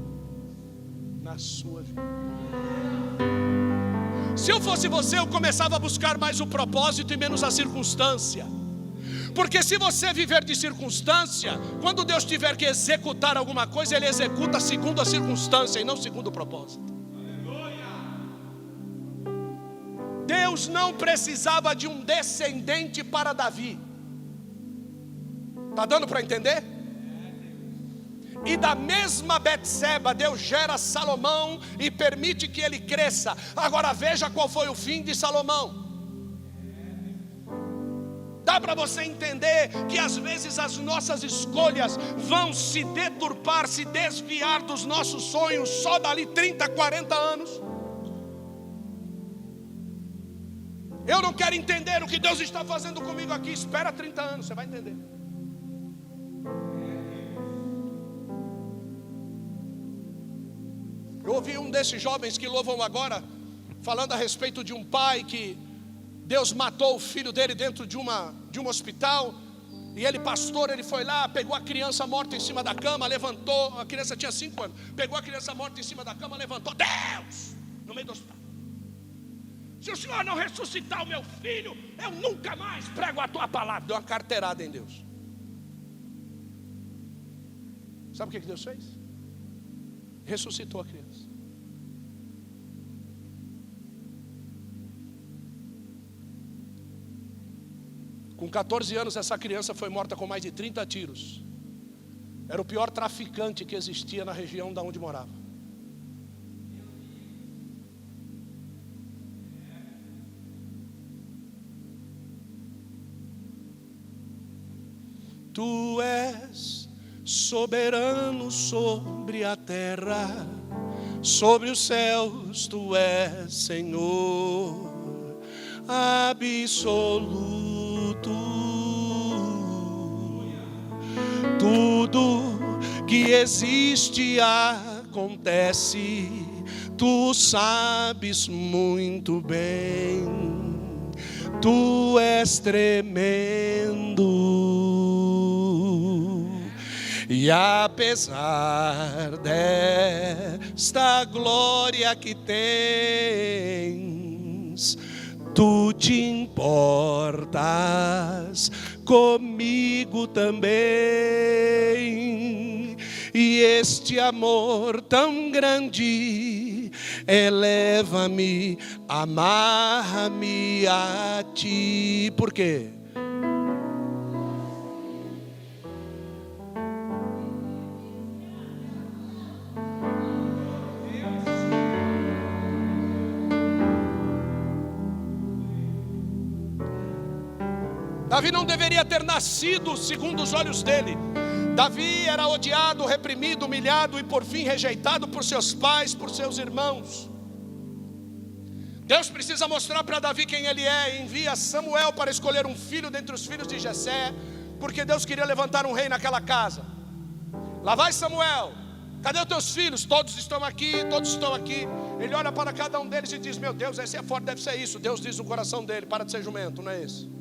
na sua vida? Se eu fosse você, eu começava a buscar mais o propósito e menos a circunstância. Porque se você viver de circunstância, quando Deus tiver que executar alguma coisa, Ele executa segundo a circunstância e não segundo o propósito. Deus não precisava de um descendente para Davi. Está dando para entender? E da mesma Betseba, Deus gera Salomão e permite que ele cresça. Agora veja qual foi o fim de Salomão. Dá para você entender que às vezes as nossas escolhas vão se deturpar, se desviar dos nossos sonhos só dali 30, 40 anos? Eu não quero entender o que Deus está fazendo comigo aqui. Espera 30 anos, você vai entender. Eu ouvi um desses jovens que louvam agora, falando a respeito de um pai que Deus matou o filho dele dentro de um hospital. E ele, pastor, ele foi lá, pegou a criança morta em cima da cama, levantou. A criança tinha 5 anos. Pegou a criança morta em cima da cama, levantou. Deus! No meio do hospital. Se o Senhor não ressuscitar o meu filho, eu nunca mais prego a tua palavra. Deu uma carteirada em Deus. Sabe o que Deus fez? Ressuscitou a criança. Com 14 anos essa criança foi morta com mais de 30 tiros. Era o pior traficante que existia na região da onde morava. Tu és soberano sobre a terra, sobre os céus tu és Senhor absoluto. Tudo que existe acontece, tu sabes muito bem. Tu és tremendo. E apesar desta glória que tens, tu te importas comigo também. E este amor tão grande eleva-me, amarra-me a ti. Por quê? Davi não deveria ter nascido segundo os olhos dele. Davi era odiado, reprimido, humilhado e por fim rejeitado por seus pais, por seus irmãos. Deus precisa mostrar para Davi quem ele é. Envia Samuel para escolher um filho dentre os filhos de Jessé, porque Deus queria levantar um rei naquela casa. Lá vai Samuel, cadê os teus filhos? Todos estão aqui, todos estão aqui. Ele olha para cada um deles e diz: meu Deus, esse é forte, deve ser isso. Deus diz no coração dele: para de ser jumento, não é esse.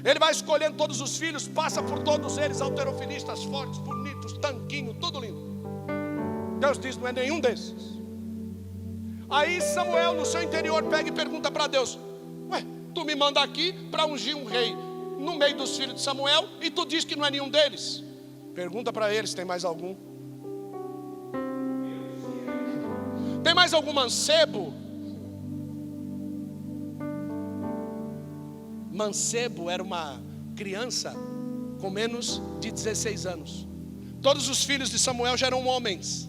Ele vai escolhendo todos os filhos, passa por todos eles, halterofilistas fortes, bonitos, tanquinho, tudo lindo. Deus diz: não é nenhum desses. Aí Samuel no seu interior pega e pergunta para Deus: ué, tu me manda aqui para ungir um rei no meio dos filhos de Samuel e tu diz que não é nenhum deles? Pergunta para eles: tem mais algum? Tem mais algum mancebo? Mancebo era uma criança com menos de 16 anos. Todos os filhos de Samuel já eram homens.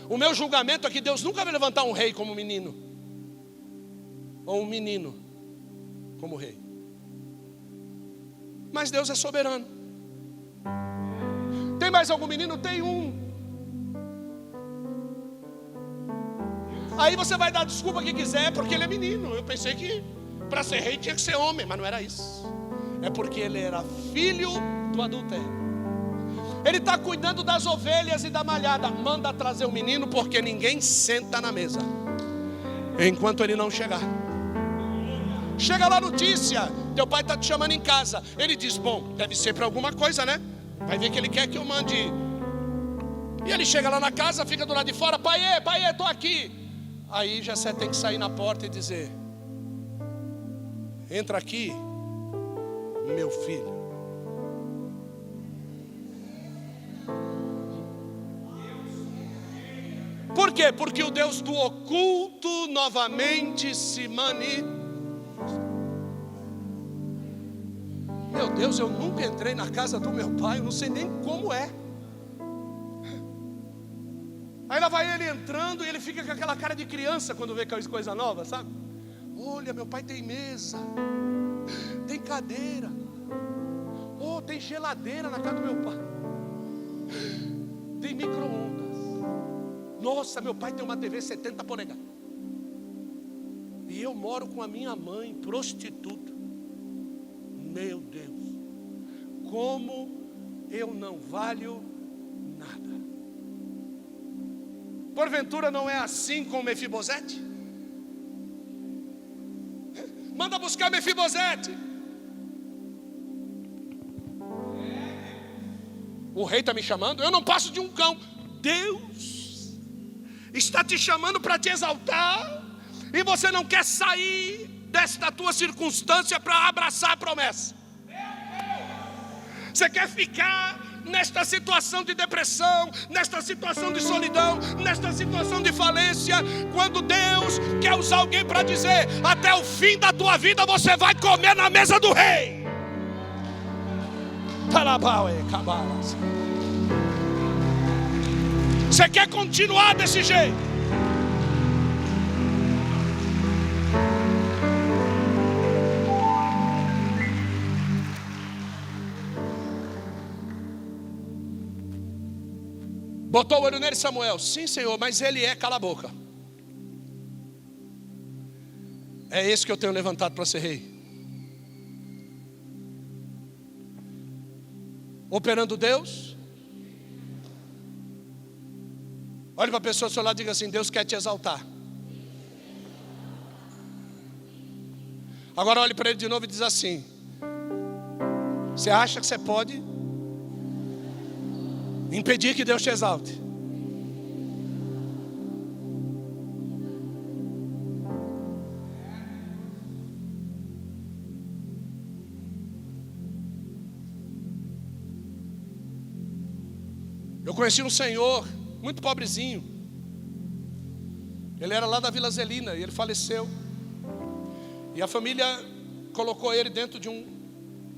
O meu julgamento é que Deus nunca vai levantar um rei como menino. ou um menino como rei. Mas Deus é soberano. Tem mais algum menino? Tem um. Aí você vai dar desculpa que quiser, porque ele é menino. Eu pensei que para ser rei tinha que ser homem, mas não era isso. É porque ele era filho do adultério. Ele está cuidando das ovelhas e da malhada. Manda trazer o menino, porque ninguém senta na mesa enquanto ele não chegar. Chega lá a notícia: teu pai está te chamando em casa. Ele diz: bom, deve ser para alguma coisa, né? Vai ver que ele quer que eu mande. E ele chega lá na casa, fica do lado de fora: pai, estou aqui. Aí Jessé tem que sair na porta e dizer: entra aqui, meu filho. Por quê? Porque o Deus do oculto novamente se manifesta. Meu Deus, eu nunca entrei na casa do meu pai, eu não sei nem como é. Aí lá vai ele entrando e ele fica com aquela cara de criança quando vê coisa nova, sabe? Olha, meu pai tem mesa, tem cadeira, oh, tem geladeira na casa do meu pai, tem micro-ondas. Nossa, meu pai tem uma TV 70 polegadas. E eu moro com a minha mãe, prostituta. Meu Deus, como eu não valho nada. Porventura não é assim com Mefibosete? Manda buscar Mefibosete. O rei está me chamando, eu não passo de um cão. Deus está te chamando para te exaltar, e você não quer sair desta tua circunstância para abraçar a promessa. Você quer ficar nesta situação de depressão, nesta situação de solidão, nesta situação de falência, quando Deus quer usar alguém para dizer: até o fim da tua vida você vai comer na mesa do rei. Você quer continuar desse jeito? Botou o olho nele, Samuel: sim, Senhor, mas ele é, cala a boca. É esse que eu tenho levantado para ser rei. Operando Deus. Olhe para a pessoa do seu lado e diga assim: Deus quer te exaltar. Agora olhe para ele de novo e diz assim: você acha que você pode impedir que Deus te exalte? Eu conheci um senhor muito pobrezinho. Ele era lá da Vila Zelina e ele faleceu. E a família colocou ele dentro de um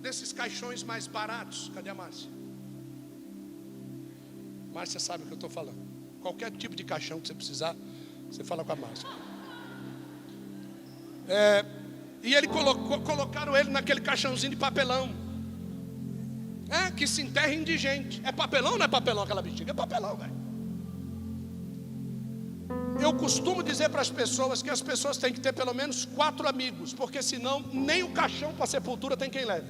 desses caixões mais baratos. Cadê a Márcia? Márcia sabe o que eu estou falando. Qualquer tipo de caixão que você precisar, você fala com a Márcia. E ele colocaram ele naquele caixãozinho de papelão. Que se enterra indigente. É papelão ou não é papelão aquela bexiga? É papelão, velho. Eu costumo dizer para as pessoas que as pessoas têm que ter pelo menos 4 amigos, porque senão nem o caixão para a sepultura tem quem leve.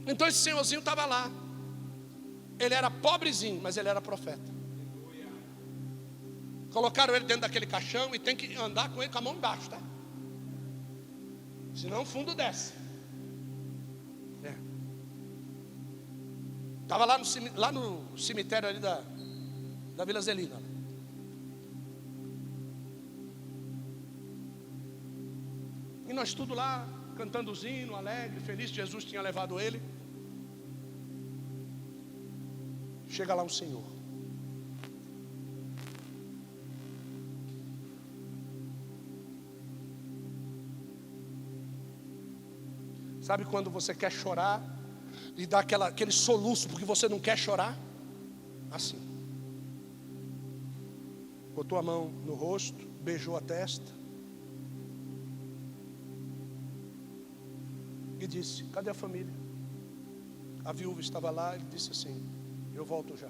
Então esse senhorzinho estava lá. Ele era pobrezinho, mas ele era profeta. Colocaram ele dentro daquele caixão e tem que andar com ele com a mão embaixo, tá? Senão o fundo desce. Estava lá no cemitério ali da Vila Zelina. E nós tudo lá, cantando os hinos, alegre, feliz, Jesus tinha levado ele. Chega lá um senhor. Sabe quando você quer chorar e dá aquele soluço porque você não quer chorar? Assim. botou a mão no rosto, beijou a testa e disse: cadê a família? A viúva estava lá. Ele disse assim: eu volto já.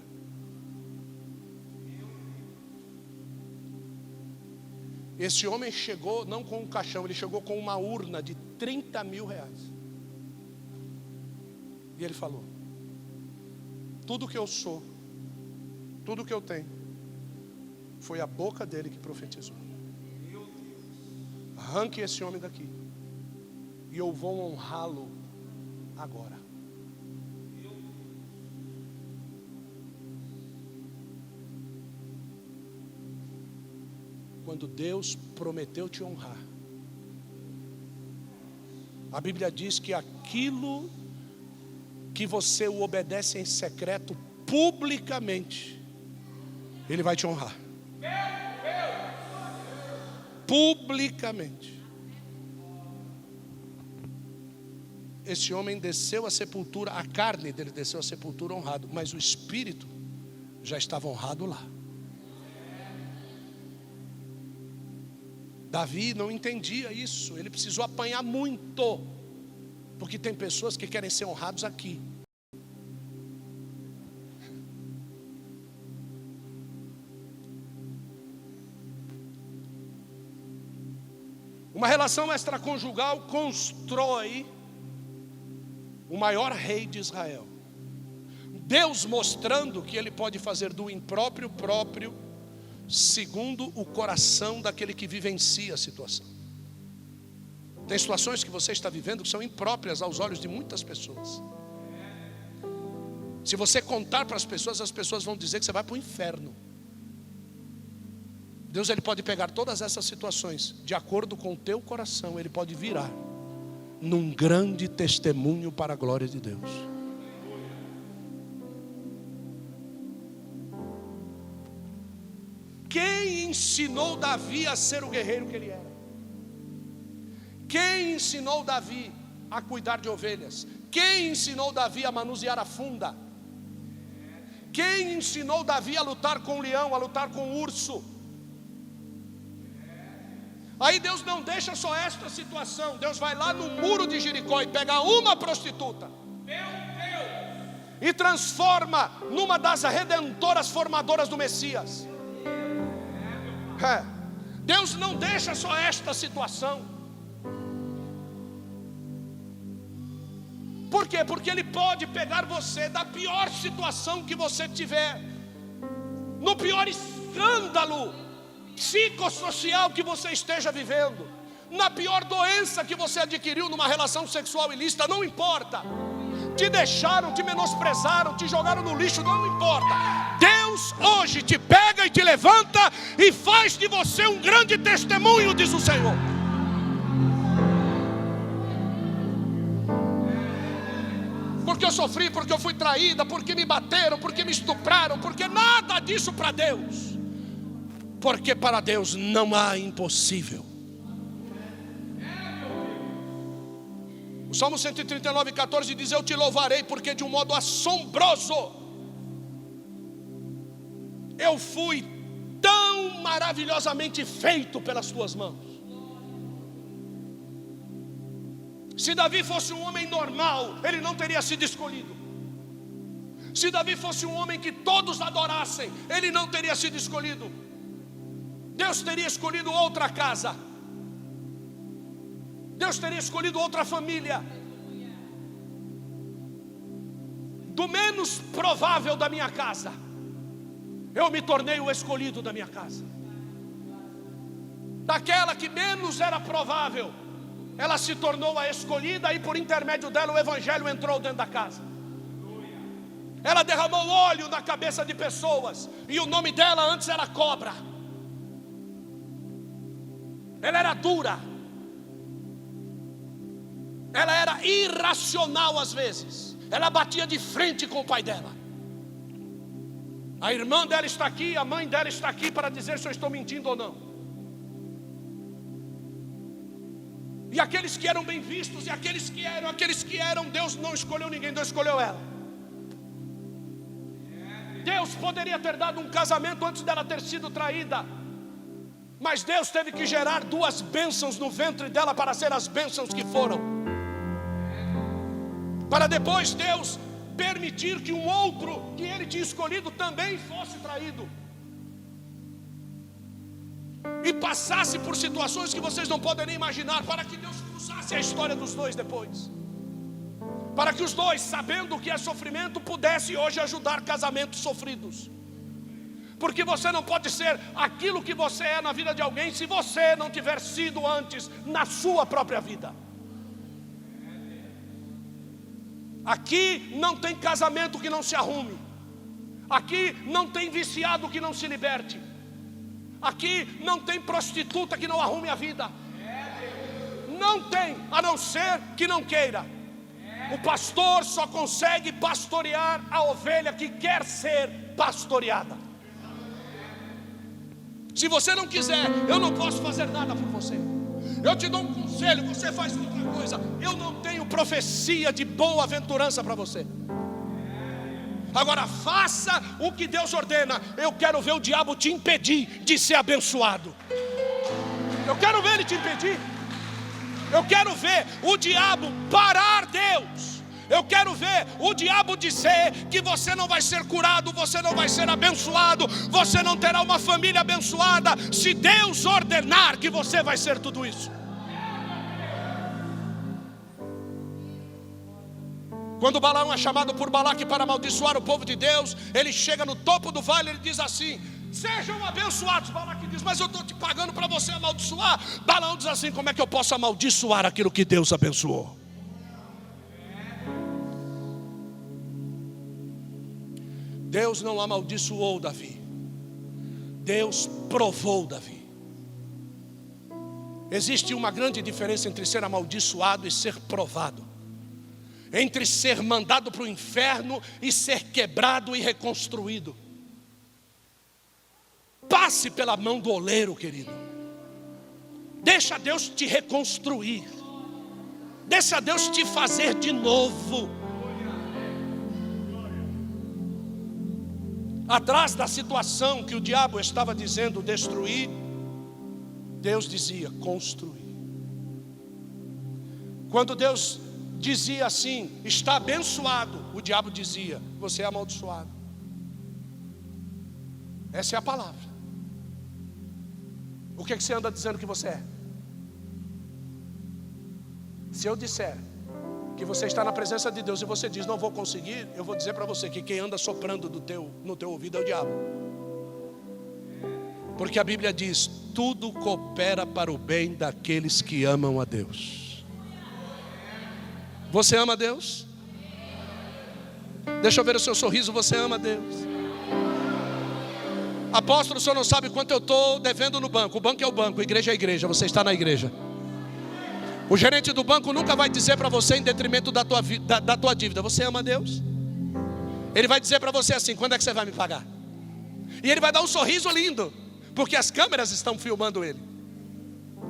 Esse homem chegou não com um caixão, ele chegou com uma urna de 30 mil reais. E ele falou: tudo que eu sou, tudo que eu tenho, foi a boca dele que profetizou. Arranque esse homem daqui, e eu vou honrá-lo agora. Quando Deus prometeu te honrar, a Bíblia diz que aquilo que você o obedece em secreto, publicamente, Ele vai te honrar. Publicamente. Esse homem desceu à sepultura, a carne dele desceu à sepultura honrado, mas o espírito já estava honrado lá. Davi não entendia isso, ele precisou apanhar muito, porque tem pessoas que querem ser honrados aqui. Uma relação extraconjugal constrói o maior rei de Israel. Deus mostrando que Ele pode fazer do impróprio próprio, segundo o coração daquele que vivencia a situação. Tem situações que você está vivendo que são impróprias aos olhos de muitas pessoas. Se você contar para as pessoas vão dizer que você vai para o inferno. Deus, Ele pode pegar todas essas situações, de acordo com o teu coração, Ele pode virar num grande testemunho para a glória de Deus. Quem ensinou Davi a ser o guerreiro que ele era? Quem ensinou Davi a cuidar de ovelhas? Quem ensinou Davi a manusear a funda? Quem ensinou Davi a lutar com o leão, a lutar com o urso? Aí Deus não deixa só esta situação. Deus vai lá no muro de Jericó e pega uma prostituta e transforma numa das redentoras formadoras do Messias. Deus não deixa só esta situação. Por quê? Porque Ele pode pegar você da pior situação que você tiver, no pior escândalo psicossocial que você esteja vivendo, na pior doença que você adquiriu numa relação sexual ilícita, não importa. Te deixaram, te menosprezaram, te jogaram no lixo, não importa. Deus hoje te pega e te levanta e faz de você um grande testemunho, diz o Senhor. Porque eu sofri, porque eu fui traída, porque me bateram, porque me estupraram, porque nada disso para Deus. Porque para Deus não há impossível. O Salmo 139:14 diz: eu te louvarei porque de um modo assombroso eu fui tão maravilhosamente feito pelas tuas mãos. Se Davi fosse um homem normal, ele não teria sido escolhido. Se Davi fosse um homem que todos adorassem, ele não teria sido escolhido. Deus teria escolhido outra casa. Deus teria escolhido outra família. Do menos provável da minha casa, eu me tornei o escolhido da minha casa. Daquela que menos era provável, ela se tornou a escolhida, e por intermédio dela o evangelho entrou dentro da casa. Ela derramou óleo na cabeça de pessoas, e o nome dela antes era cobra. Ela era dura. Ela era irracional às vezes. Ela batia de frente com o pai dela. A irmã dela está aqui, a mãe dela está aqui para dizer se eu estou mentindo ou não. E aqueles que eram bem vistos, e aqueles que eram, Deus não escolheu ninguém, Deus escolheu ela. Deus poderia ter dado um casamento antes dela ter sido traída, mas Deus teve que gerar 2 bênçãos no ventre dela para ser as bênçãos que foram, para depois Deus permitir que um outro que ele tinha escolhido também fosse traído e passasse por situações que vocês não podem nem imaginar, para que Deus cruzasse a história dos dois depois, para que os dois, sabendo o que é sofrimento, pudessem hoje ajudar casamentos sofridos. Porque você não pode ser aquilo que você é na vida de alguém se você não tiver sido antes na sua própria vida. Aqui não tem casamento que não se arrume. Aqui não tem viciado que não se liberte. Aqui não tem prostituta que não arrume a vida. Não tem, a não ser que não queira. O pastor só consegue pastorear a ovelha que quer ser pastoreada. Se você não quiser, eu não posso fazer nada por você. Eu te dou um conselho, você faz outra coisa. Eu não tenho profecia de boa-aventurança para você. Agora faça o que Deus ordena. Eu quero ver o diabo te impedir de ser abençoado. Eu quero ver ele te impedir. Eu quero ver o diabo parar Deus. Eu quero ver o diabo dizer que você não vai ser curado, você não vai ser abençoado, você não terá uma família abençoada, se Deus ordenar que você vai ser tudo isso. Quando Balaão é chamado por Balaque para amaldiçoar o povo de Deus, ele chega no topo do vale e ele diz assim: sejam abençoados. Balaque diz: mas eu estou te pagando para você amaldiçoar. Balaão diz assim: como é que eu posso amaldiçoar aquilo que Deus abençoou? Deus não amaldiçoou Davi, Deus provou Davi. Existe uma grande diferença entre ser amaldiçoado e ser provado, entre ser mandado para o inferno e ser quebrado e reconstruído. Passe pela mão do oleiro, querido. Deixa Deus te reconstruir. Deixa Deus te fazer de novo. Atrás da situação que o diabo estava dizendo destruir, Deus dizia construir. Quando Deus dizia assim, está abençoado, o diabo dizia, você é amaldiçoado. Essa é a palavra. O que você anda dizendo que você é? Se eu disser que você está na presença de Deus e você diz não vou conseguir, eu vou dizer para você que quem anda soprando no teu ouvido é o diabo. Porque a Bíblia diz, tudo coopera para o bem daqueles que amam a Deus. Você ama a Deus? Deixa eu ver o seu sorriso, você ama a Deus? Apóstolo, o senhor não sabe quanto eu estou devendo no banco. O banco é o banco, a igreja é a igreja, você está na igreja. O gerente do banco nunca vai dizer para você em detrimento da tua dívida, você ama a Deus? Ele vai dizer para você assim, quando é que você vai me pagar? E ele vai dar um sorriso lindo, porque as câmeras estão filmando ele.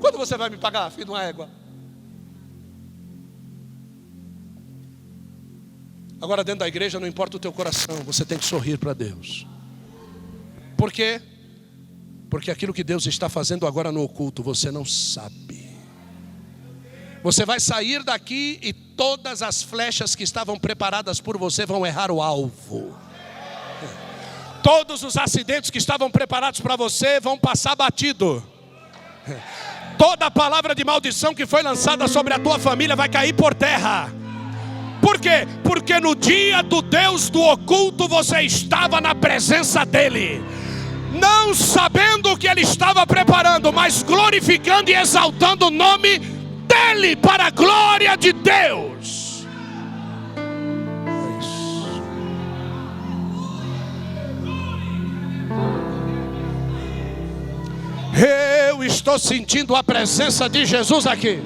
Quando você vai me pagar, filho de uma égua? Agora dentro da igreja não importa o teu coração, você tem que sorrir para Deus. Por quê? Porque aquilo que Deus está fazendo agora no oculto, você não sabe. Você vai sair daqui e todas as flechas que estavam preparadas por você vão errar o alvo. Todos os acidentes que estavam preparados para você vão passar batido. Toda a palavra de maldição que foi lançada sobre a tua família vai cair por terra. Por quê? Porque no dia do Deus do oculto você estava na presença dele, não sabendo o que ele estava preparando, mas glorificando e exaltando o nome dele para a glória de Deus. Eu estou sentindo a presença de Jesus aqui.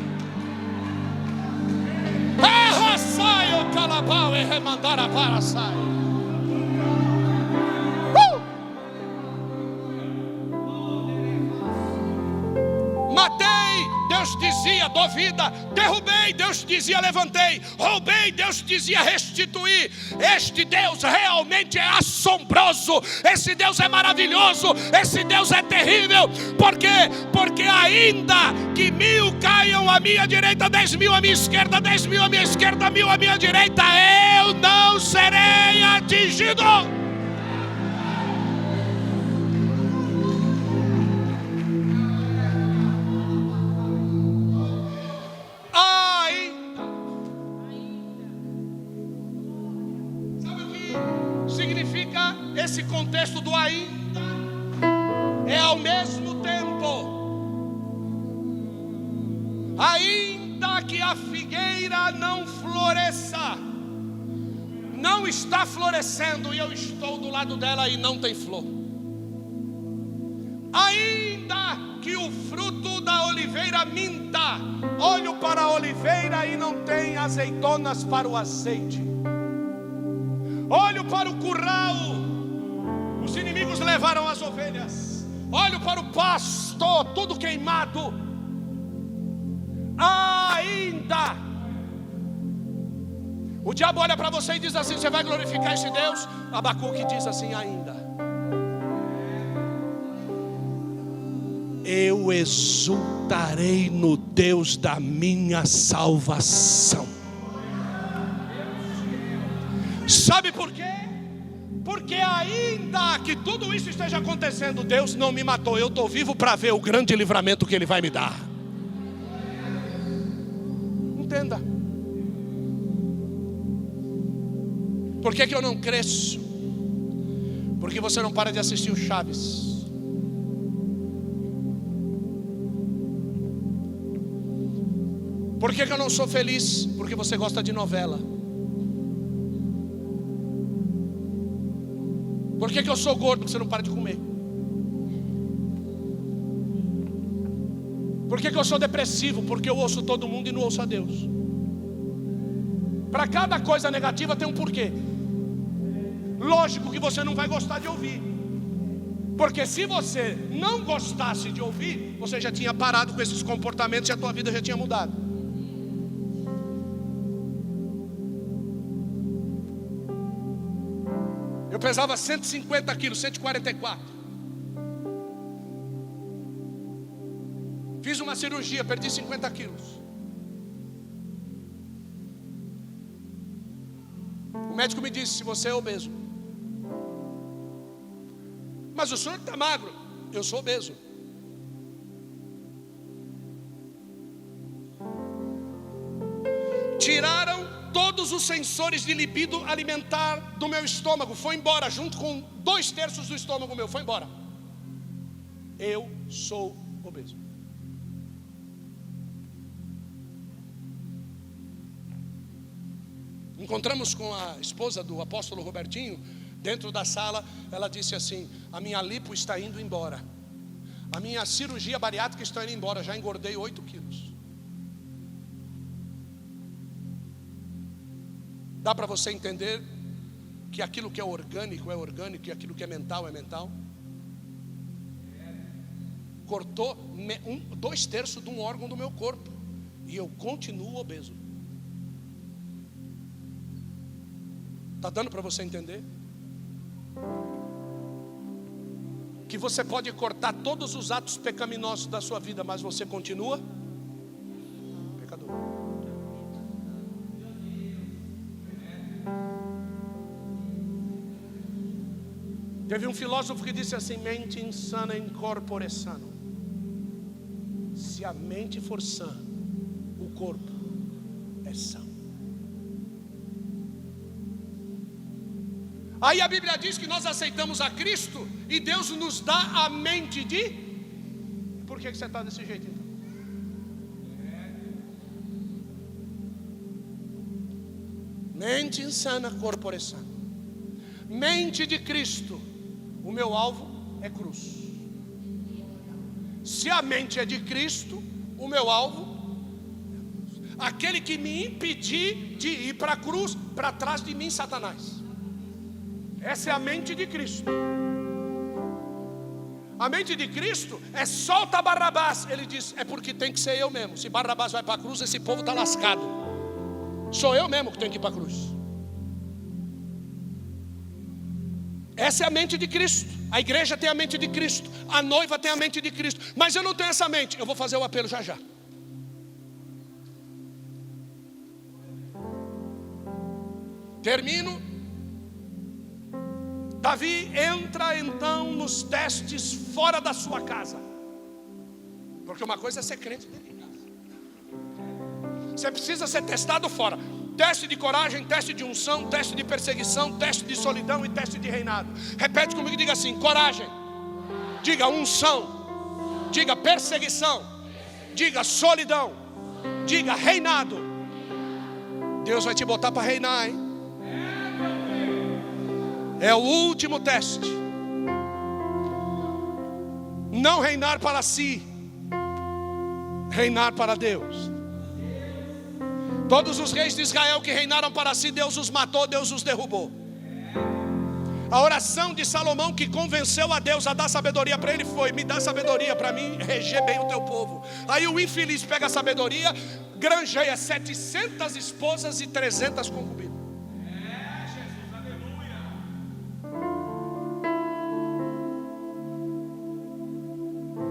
Matei, Deus dizia, tirou vida. Derrubei, Deus dizia levantei. Roubei, Deus dizia restituir. Este Deus realmente é assombroso. Esse Deus é maravilhoso. Esse Deus é terrível. Por quê? Porque ainda que 1000 caiam à minha direita, 10.000 à minha esquerda, 10.000 à minha esquerda, 1.000 à minha direita, eu não serei atingido. Esse contexto do ainda é ao mesmo tempo. Ainda que a figueira não floresça, não está florescendo e eu estou do lado dela e não tem flor. Ainda que o fruto da oliveira minta, olho para a oliveira e não tem azeitonas para o azeite. Olho para o curral, os inimigos levaram as ovelhas. Olho para o pasto, tudo queimado. Ainda. O diabo olha para você e diz assim: você vai glorificar esse Deus? Abacuque diz assim: ainda. Eu exultarei no Deus da minha salvação. Sabe por quê? Porque ainda que tudo isso esteja acontecendo, Deus não me matou. Eu estou vivo para ver o grande livramento que Ele vai me dar. Entenda. Por que eu não cresço? Porque você não para de assistir o Chaves. Por que eu não sou feliz? Porque você gosta de novela. Por que eu sou gordo? Porque você não para de comer. Por que eu sou depressivo? Porque eu ouço todo mundo e não ouço a Deus. Para cada coisa negativa tem um porquê. Lógico que você não vai gostar de ouvir. Porque se você não gostasse de ouvir, você já tinha parado com esses comportamentos e a tua vida já tinha mudado. Eu pesava 150 quilos, 144. Fiz uma cirurgia, perdi 50 quilos. O médico me disse: se você é obeso. Mas o senhor está magro. Eu sou obeso. Tiraram todos os sensores de libido alimentar do meu estômago. Foi embora, junto com 2/3 do estômago meu. Foi embora. Eu sou obeso. Encontramos com a esposa do apóstolo Robertinho dentro da sala. Ela disse assim: a minha lipo está indo embora, a minha cirurgia bariátrica está indo embora. Já engordei 8 quilos. Dá para você entender que aquilo que é orgânico e aquilo que é mental é mental? Cortou 2/3 de um órgão do meu corpo e eu continuo obeso. Está dando para você entender? Que você pode cortar todos os atos pecaminosos da sua vida, mas você continua pecador. Teve um filósofo que disse assim: mente insana in corpore sano. Se a mente for sã, o corpo é são. Aí a Bíblia diz que nós aceitamos a Cristo e Deus nos dá a mente de... Por que você está desse jeito então? Mente insana, corpore sano. Mente de Cristo. O meu alvo é cruz. Se a mente é de Cristo, o meu alvo é cruz. Aquele que me impedir de ir para a cruz, para trás de mim, Satanás. Essa é a mente de Cristo. A mente de Cristo é solta Barrabás. Ele diz, é porque tem que ser eu mesmo. Se Barrabás vai para a cruz, esse povo está lascado. Sou eu mesmo que tenho que ir para a cruz. Essa é a mente de Cristo. A igreja tem a mente de Cristo. A noiva tem a mente de Cristo. Mas eu não tenho essa mente. Eu vou fazer o apelo já já. Termino. Davi entra então nos testes fora da sua casa. Porque uma coisa é ser crente dentro de casa. Você precisa ser testado fora. Teste de coragem, teste de unção, teste de perseguição, teste de solidão e teste de reinado. Repete comigo e diga assim: coragem. Diga unção. Diga perseguição. Diga solidão. Diga reinado. Deus vai te botar para reinar, hein? É o último teste. Não reinar para si, reinar para Deus. Todos os reis de Israel que reinaram para si, Deus os matou, Deus os derrubou. A oração de Salomão que convenceu a Deus a dar sabedoria para ele foi: me dá sabedoria para mim reger bem o teu povo. Aí o infeliz pega a sabedoria, granjeia 700 esposas e 300 concubinas.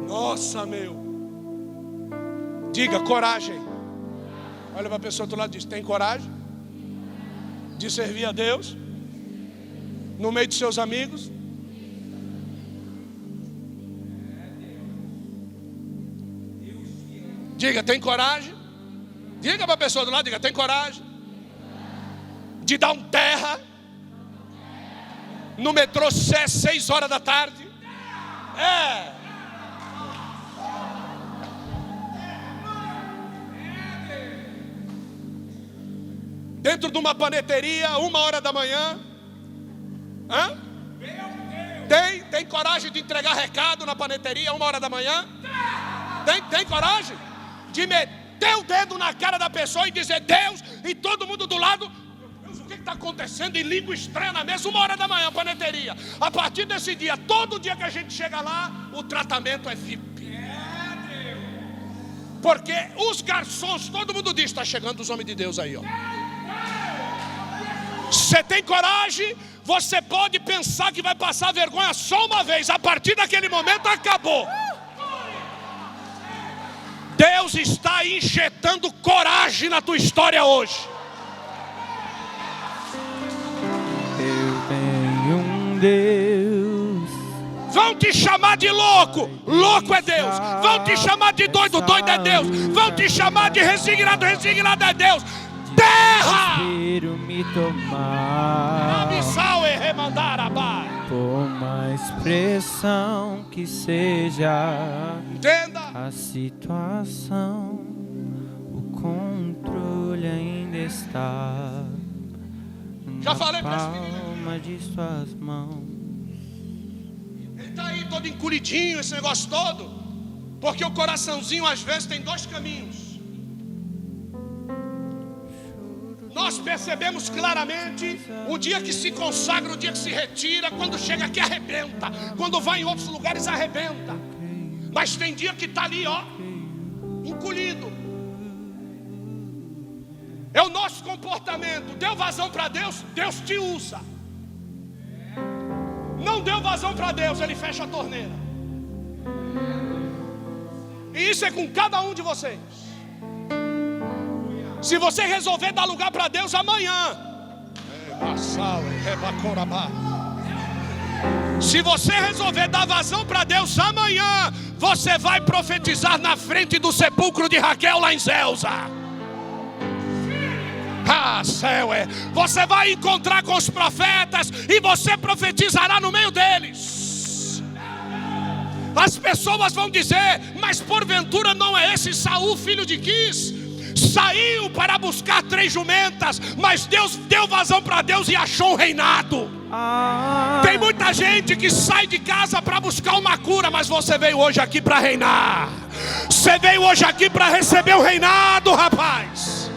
Nossa, meu. Diga coragem. Olha para a pessoa do outro lado e diz: tem coragem de servir a Deus no meio de seus amigos? Diga, tem coragem? Diga para a pessoa do lado, diga, tem coragem de dar um terra no metrô 6 horas da tarde? É. Dentro de uma paneteria, 1h da manhã. Hã? Tem coragem de entregar recado na paneteria, 1h da manhã? Tem coragem de meter o dedo na cara da pessoa e dizer Deus, e todo mundo do lado: Deus, o que está acontecendo? Em língua estranha na mesa, 1h da manhã, paneteria. A partir desse dia, todo dia que a gente chega lá, o tratamento é VIP. Porque os garçons, todo mundo diz: está chegando os homens de Deus aí, ó. Você tem coragem? Você pode pensar que vai passar vergonha só uma vez. A partir daquele momento acabou. Deus está injetando coragem na tua história hoje. Eu tenho um Deus. Vão te chamar de louco, louco é Deus. Vão te chamar de doido, doido é Deus. Vão te chamar de resignado, resignado é Deus. Terra! Me tomar por mais pressão que seja. Entenda. A situação, o controle ainda está Já falei na para esse menino. palma de suas mãos. Ele está aí todo encolhidinho, esse negócio todo, porque o coraçãozinho às vezes tem 2 caminhos. Nós percebemos claramente o dia que se consagra, o dia que se retira. Quando chega aqui arrebenta, quando vai em outros lugares arrebenta. Mas tem dia que está ali, ó, encolhido. É o nosso comportamento. Deu vazão para Deus, Deus te usa. Não deu vazão para Deus, Ele fecha a torneira. E isso é com cada um de vocês. Se você resolver dar lugar para Deus amanhã, se você resolver dar vazão para Deus amanhã, você vai profetizar na frente do sepulcro de Raquel lá em Zelza. Céu é. Você vai encontrar com os profetas e você profetizará no meio deles. As pessoas vão dizer: mas porventura não é esse Saul, filho de Quis? Saiu para buscar 3 jumentas, mas Deus deu vazão para Deus e achou um reinado. Tem muita gente que sai de casa para buscar uma cura, mas você veio hoje aqui para reinar. Você veio hoje aqui para receber o reinado, rapaz.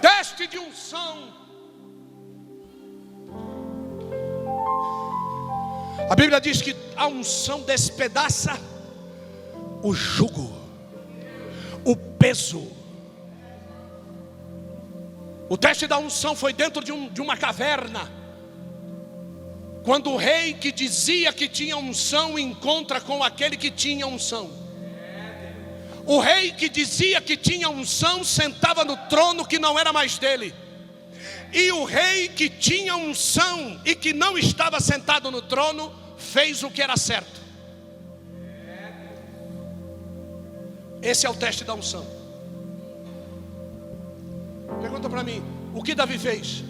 Teste de unção. A Bíblia diz que a unção despedaça o jugo, o peso. O teste da unção foi dentro de uma caverna. Quando o rei que dizia que tinha unção encontra com aquele que tinha unção. O rei que dizia que tinha unção sentava no trono que não era mais dele. E o rei que tinha unção e que não estava sentado no trono fez o que era certo. Esse é o teste da unção. Pergunta para mim, o que Davi fez?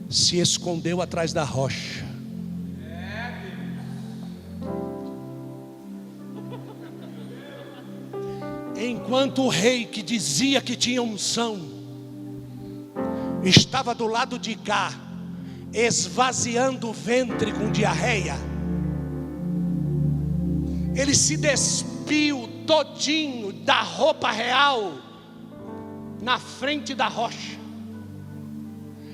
Se escondeu atrás da rocha. Enquanto o rei que dizia que tinha unção estava do lado de cá, esvaziando o ventre com diarreia, ele se despiu todinho da roupa real na frente da rocha.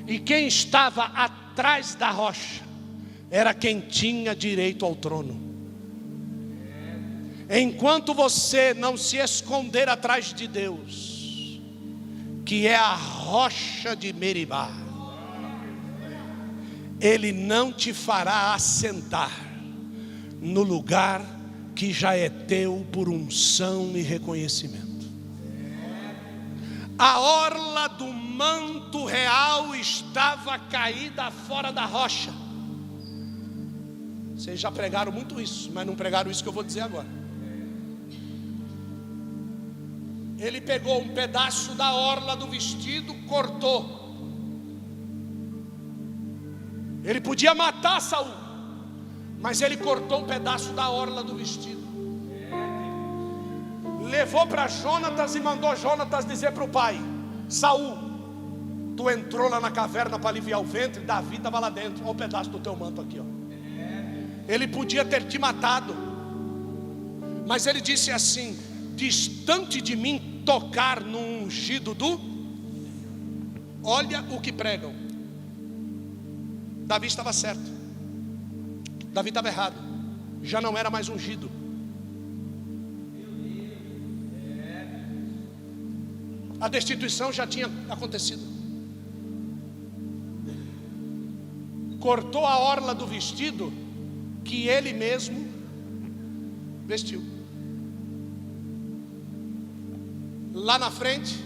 E quem estava atrás da rocha era quem tinha direito ao trono. Enquanto você não se esconder atrás de Deus, que é a rocha de Meribá, Ele não te fará assentar no lugar que já é teu por unção e reconhecimento. A orla do manto real estava caída fora da rocha. Vocês já pregaram muito isso, mas não pregaram isso que eu vou dizer agora. Ele pegou um pedaço da orla do vestido, cortou. Ele podia matar Saul, mas ele cortou um pedaço da orla do vestido. Levou para Jonatas e mandou Jonatas dizer para o pai: Saul, tu entrou lá na caverna para aliviar o ventre, Davi estava lá dentro, olha o pedaço do teu manto aqui, ó. Ele podia ter te matado, mas ele disse assim: distante de mim tocar no ungido do... Olha o que pregam. Davi estava certo, Davi estava errado, já não era mais ungido. A destituição já tinha acontecido. Cortou a orla do vestido que ele mesmo vestiu. Lá na frente,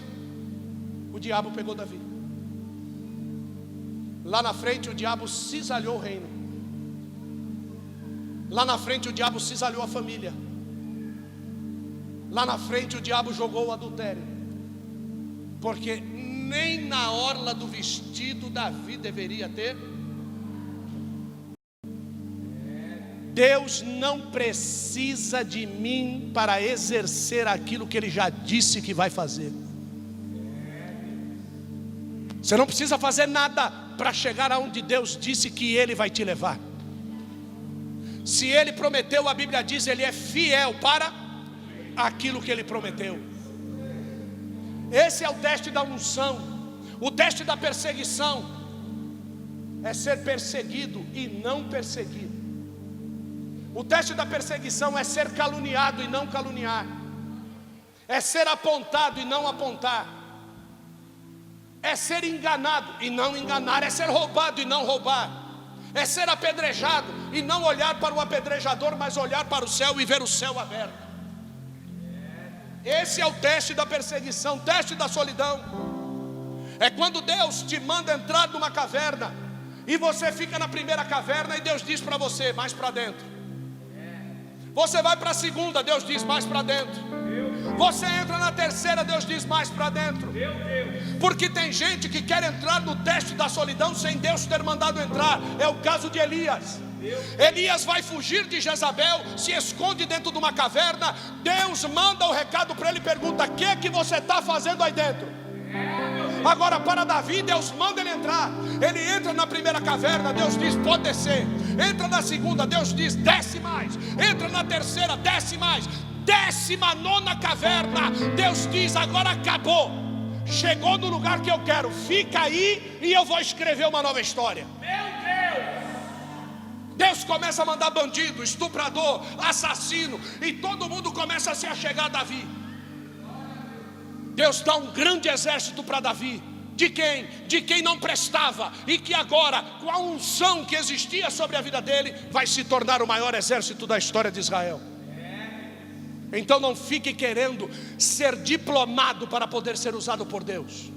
o diabo pegou Davi. Lá na frente, o diabo cisalhou o reino. Lá na frente, o diabo cisalhou a família. Lá na frente, o diabo jogou o adultério. Porque nem na orla do vestido Davi deveria ter. Deus não precisa de mim para exercer aquilo que Ele já disse que vai fazer. Você não precisa fazer nada para chegar aonde Deus disse que Ele vai te levar. Se Ele prometeu, a Bíblia diz, Ele é fiel para aquilo que Ele prometeu. Esse é o teste da unção. O teste da perseguição é ser perseguido e não perseguido. O teste da perseguição é ser caluniado e não caluniar. É ser apontado e não apontar. É ser enganado e não enganar. É ser roubado e não roubar. É ser apedrejado e não olhar para o apedrejador, mas olhar para o céu e ver o céu aberto. Esse é o teste da perseguição, teste da solidão. É quando Deus te manda entrar numa caverna e você fica na primeira caverna e Deus diz para você: mais para dentro. Você vai para a segunda, Deus diz: mais para dentro. Você entra na terceira, Deus diz: mais para dentro. Porque tem gente que quer entrar no teste da solidão sem Deus ter mandado entrar. É o caso de Elias. Elias vai fugir de Jezabel, se esconde dentro de uma caverna. Deus manda o recado para ele, pergunta: o que é que você está fazendo aí dentro? Agora para Davi, Deus manda ele entrar. Ele entra na primeira caverna, Deus diz: pode descer. Entra na segunda, Deus diz: desce mais. Entra na terceira, desce mais. 19ª caverna, Deus diz: agora acabou, chegou no lugar que eu quero, fica aí e eu vou escrever uma nova história. Deus começa a mandar bandido, estuprador, assassino, e todo mundo começa a se achegar a Davi. Deus dá um grande exército para Davi. De quem? De quem não prestava, e que agora, com a unção que existia sobre a vida dele, vai se tornar o maior exército da história de Israel. Então não fique querendo ser diplomado para poder ser usado por Deus.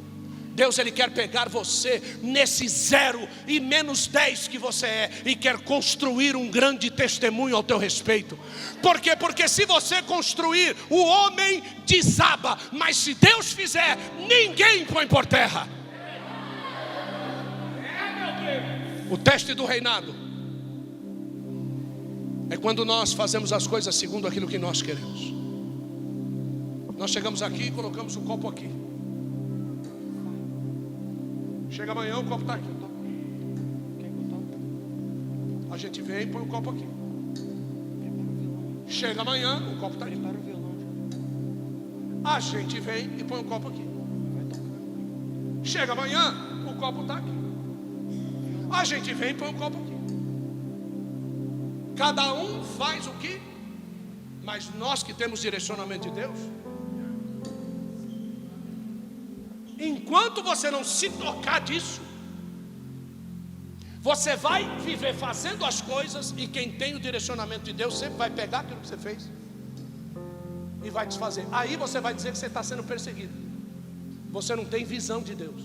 Deus, Ele quer pegar você nesse 0 e -10 que você é, e quer construir um grande testemunho ao teu respeito. Por quê? Porque se você construir, o homem desaba, mas se Deus fizer, ninguém põe por terra. O teste do reinado é quando nós fazemos as coisas segundo aquilo que nós queremos. Nós chegamos aqui e colocamos o copo aqui. Chega amanhã, o copo está aqui. A gente vem e põe o copo aqui. Chega amanhã, o copo está aqui. A gente vem e põe o copo aqui. Chega amanhã, o copo está aqui. A gente vem e põe o copo aqui. Cada um faz o que? Mas nós que temos direcionamento de Deus, enquanto você não se tocar disso, você vai viver fazendo as coisas, e quem tem o direcionamento de Deus sempre vai pegar aquilo que você fez e vai desfazer. Aí você vai dizer que você está sendo perseguido. Você não tem visão de Deus.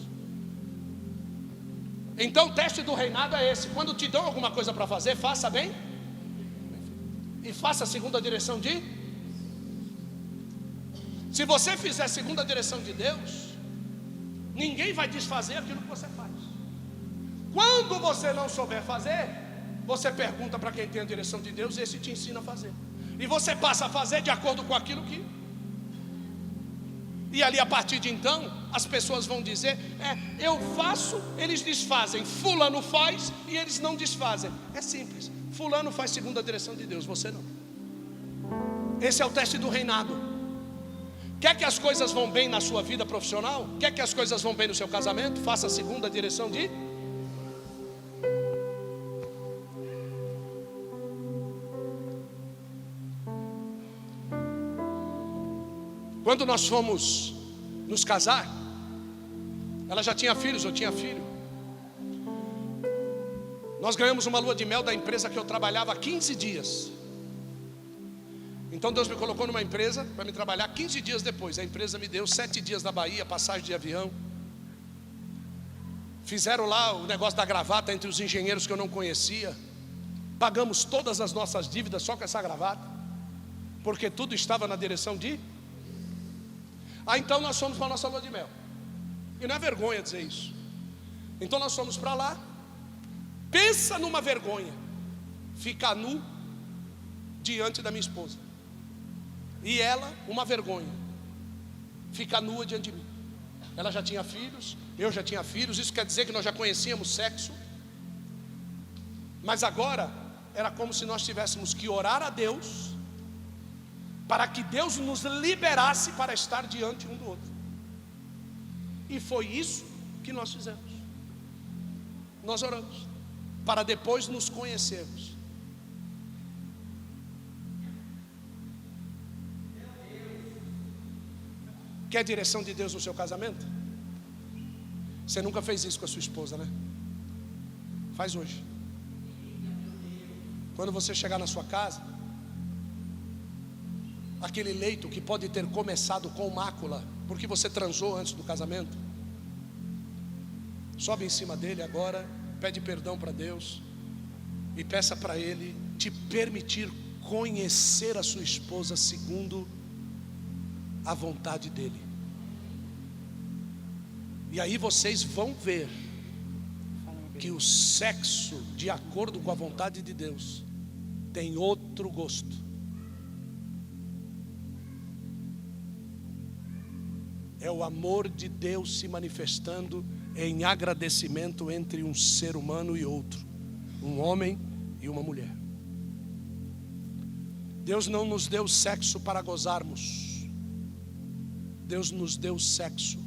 Então o teste do reinado é esse: quando te dão alguma coisa para fazer, faça bem e faça segundo a direção de. Se você fizer segundo a direção de Deus, ninguém vai desfazer aquilo que você faz. Quando você não souber fazer, você pergunta para quem tem a direção de Deus, e esse te ensina a fazer. E você passa a fazer de acordo com aquilo que. E ali, a partir de então, as pessoas vão dizer: eu faço, eles desfazem. Fulano faz e eles não desfazem. É simples. Fulano faz segundo a direção de Deus, você não. Esse é o teste do reinado. Quer que as coisas vão bem na sua vida profissional? Quer que as coisas vão bem no seu casamento? Faça segundo a direção de. Quando nós fomos nos casar, ela já tinha filhos, eu tinha filho. Nós ganhamos uma lua de mel da empresa que eu trabalhava há 15 dias. Então Deus me colocou numa empresa para me trabalhar 15 dias depois. A empresa me deu 7 dias na Bahia, passagem de avião. Fizeram lá o negócio da gravata entre os engenheiros que eu não conhecia. Pagamos todas as nossas dívidas só com essa gravata, porque tudo estava na direção de. Então nós fomos para a nossa lua de mel. E não é vergonha dizer isso. Então nós fomos para lá. Pensa numa vergonha, ficar nu diante da minha esposa. E ela, uma vergonha, ficar nua diante de mim. Ela já tinha filhos, eu já tinha filhos. Isso quer dizer que nós já conhecíamos sexo. Mas agora era como se nós tivéssemos que orar a Deus, para que Deus nos liberasse para estar diante um do outro. E foi isso que nós fizemos. Nós oramos para depois nos conhecermos. Quer direção de Deus no seu casamento? Você nunca fez isso com a sua esposa, né? Faz hoje. Quando você chegar na sua casa, aquele leito que pode ter começado com mácula, porque você transou antes do casamento, sobe em cima dele agora, pede perdão para Deus e peça para Ele te permitir conhecer a sua esposa segundo a vontade dEle. E aí vocês vão ver que o sexo, de acordo com a vontade de Deus, tem outro gosto. É o amor de Deus se manifestando em agradecimento entre um ser humano e outro, um homem e uma mulher. Deus não nos deu sexo para gozarmos. Deus nos deu sexo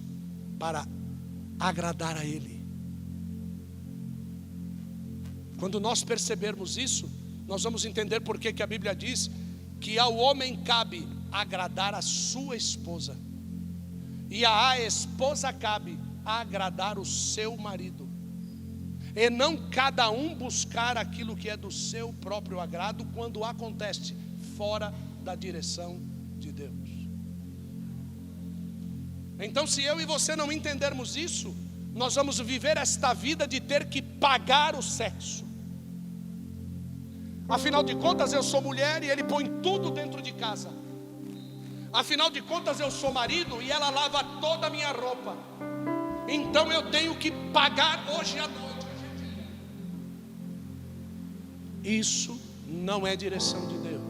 para agradar a Ele. Quando nós percebermos isso, nós vamos entender por que a Bíblia diz que ao homem cabe agradar a sua esposa, e à esposa cabe agradar o seu marido, e não cada um buscar aquilo que é do seu próprio agrado, quando acontece fora da direção de Deus. Então, se eu e você não entendermos isso, nós vamos viver esta vida de ter que pagar o sexo. Afinal de contas, eu sou mulher e ele põe tudo dentro de casa. Afinal de contas, eu sou marido e ela lava toda a minha roupa. Então eu tenho que pagar hoje à noite. Isso não é direção de Deus.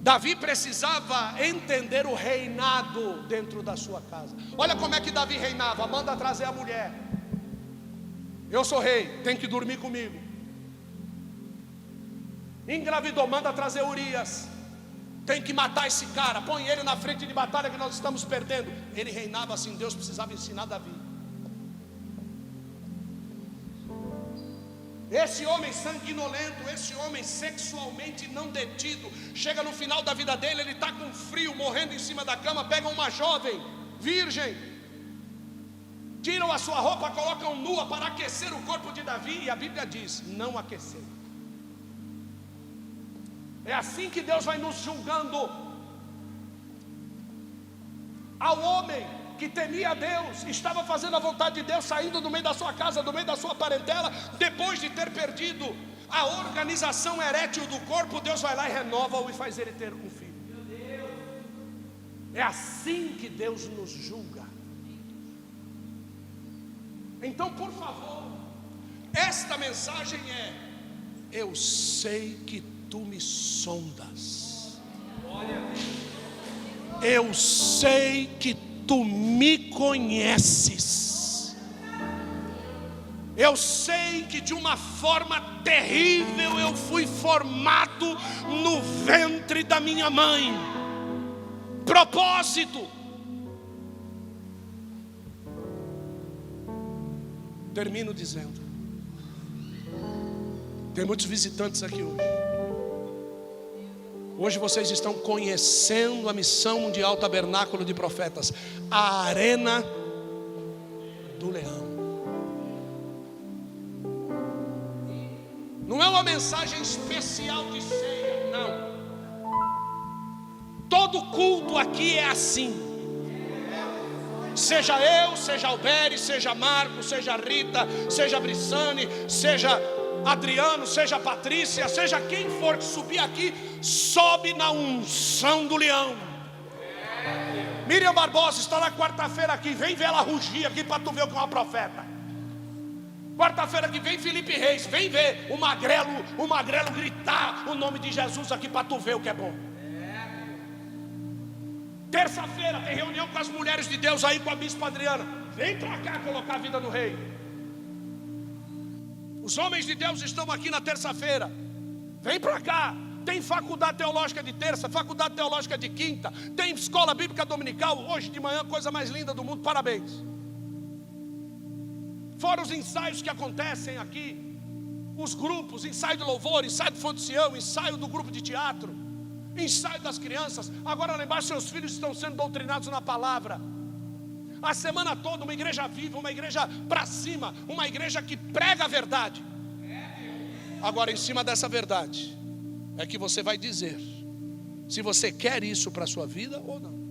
Davi precisava entender o reinado dentro da sua casa. Olha como é que Davi reinava. Manda trazer a mulher. Eu sou rei, tem que dormir comigo. Engravidou, manda trazer Urias. Tem que matar esse cara, põe ele na frente de batalha que nós estamos perdendo. Ele reinava assim. Deus precisava ensinar Davi. Esse homem sanguinolento, esse homem sexualmente não detido, chega no final da vida dele, ele está com frio, morrendo em cima da cama. Pegam uma jovem, virgem, tiram a sua roupa, colocam nua para aquecer o corpo de Davi. E a Bíblia diz, não aquecer. É assim que Deus vai nos julgando. Ao homem que temia a Deus, estava fazendo a vontade de Deus, saindo do meio da sua casa, do meio da sua parentela, depois de ter perdido a organização erétil do corpo, Deus vai lá e renova-o e faz ele ter um filho. É assim que Deus nos julga. Então, por favor, esta mensagem é: eu sei que tu me sondas, eu sei que tu me conheces, eu sei que de uma forma terrível eu fui formado no ventre da minha mãe. Propósito. Termino dizendo, tem muitos visitantes aqui hoje. Hoje vocês estão conhecendo a Missão Mundial Tabernáculo de Profetas, a Arena do Leão. Não é uma mensagem especial de ceia, não. Todo culto aqui é assim. Seja eu, seja Alberi, seja Marcos, seja Rita, seja Brissane, seja Adriano, seja Patrícia, seja quem for que subir aqui, sobe na unção do leão. Miriam Barbosa está na quarta-feira aqui, vem ver ela rugir aqui para tu ver o que é uma profeta. Quarta-feira que vem Felipe Reis, vem ver o magrelo gritar o nome de Jesus aqui para tu ver o que é bom. Terça-feira tem reunião com as mulheres de Deus aí com a bispa Adriana, vem para cá colocar a vida no rei. Os homens de Deus estão aqui na terça-feira, vem para cá. Tem faculdade teológica de terça, faculdade teológica de quinta, tem escola bíblica dominical. Hoje de manhã, coisa mais linda do mundo, parabéns. Fora os ensaios que acontecem aqui, os grupos, ensaio de louvor, ensaio de Fonte Sião, ensaio do grupo de teatro, ensaio das crianças. Agora lá embaixo seus filhos estão sendo doutrinados na palavra. A semana toda uma igreja viva, uma igreja para cima, uma igreja que prega a verdade. Agora em cima dessa verdade é que você vai dizer se você quer isso para a sua vida ou não.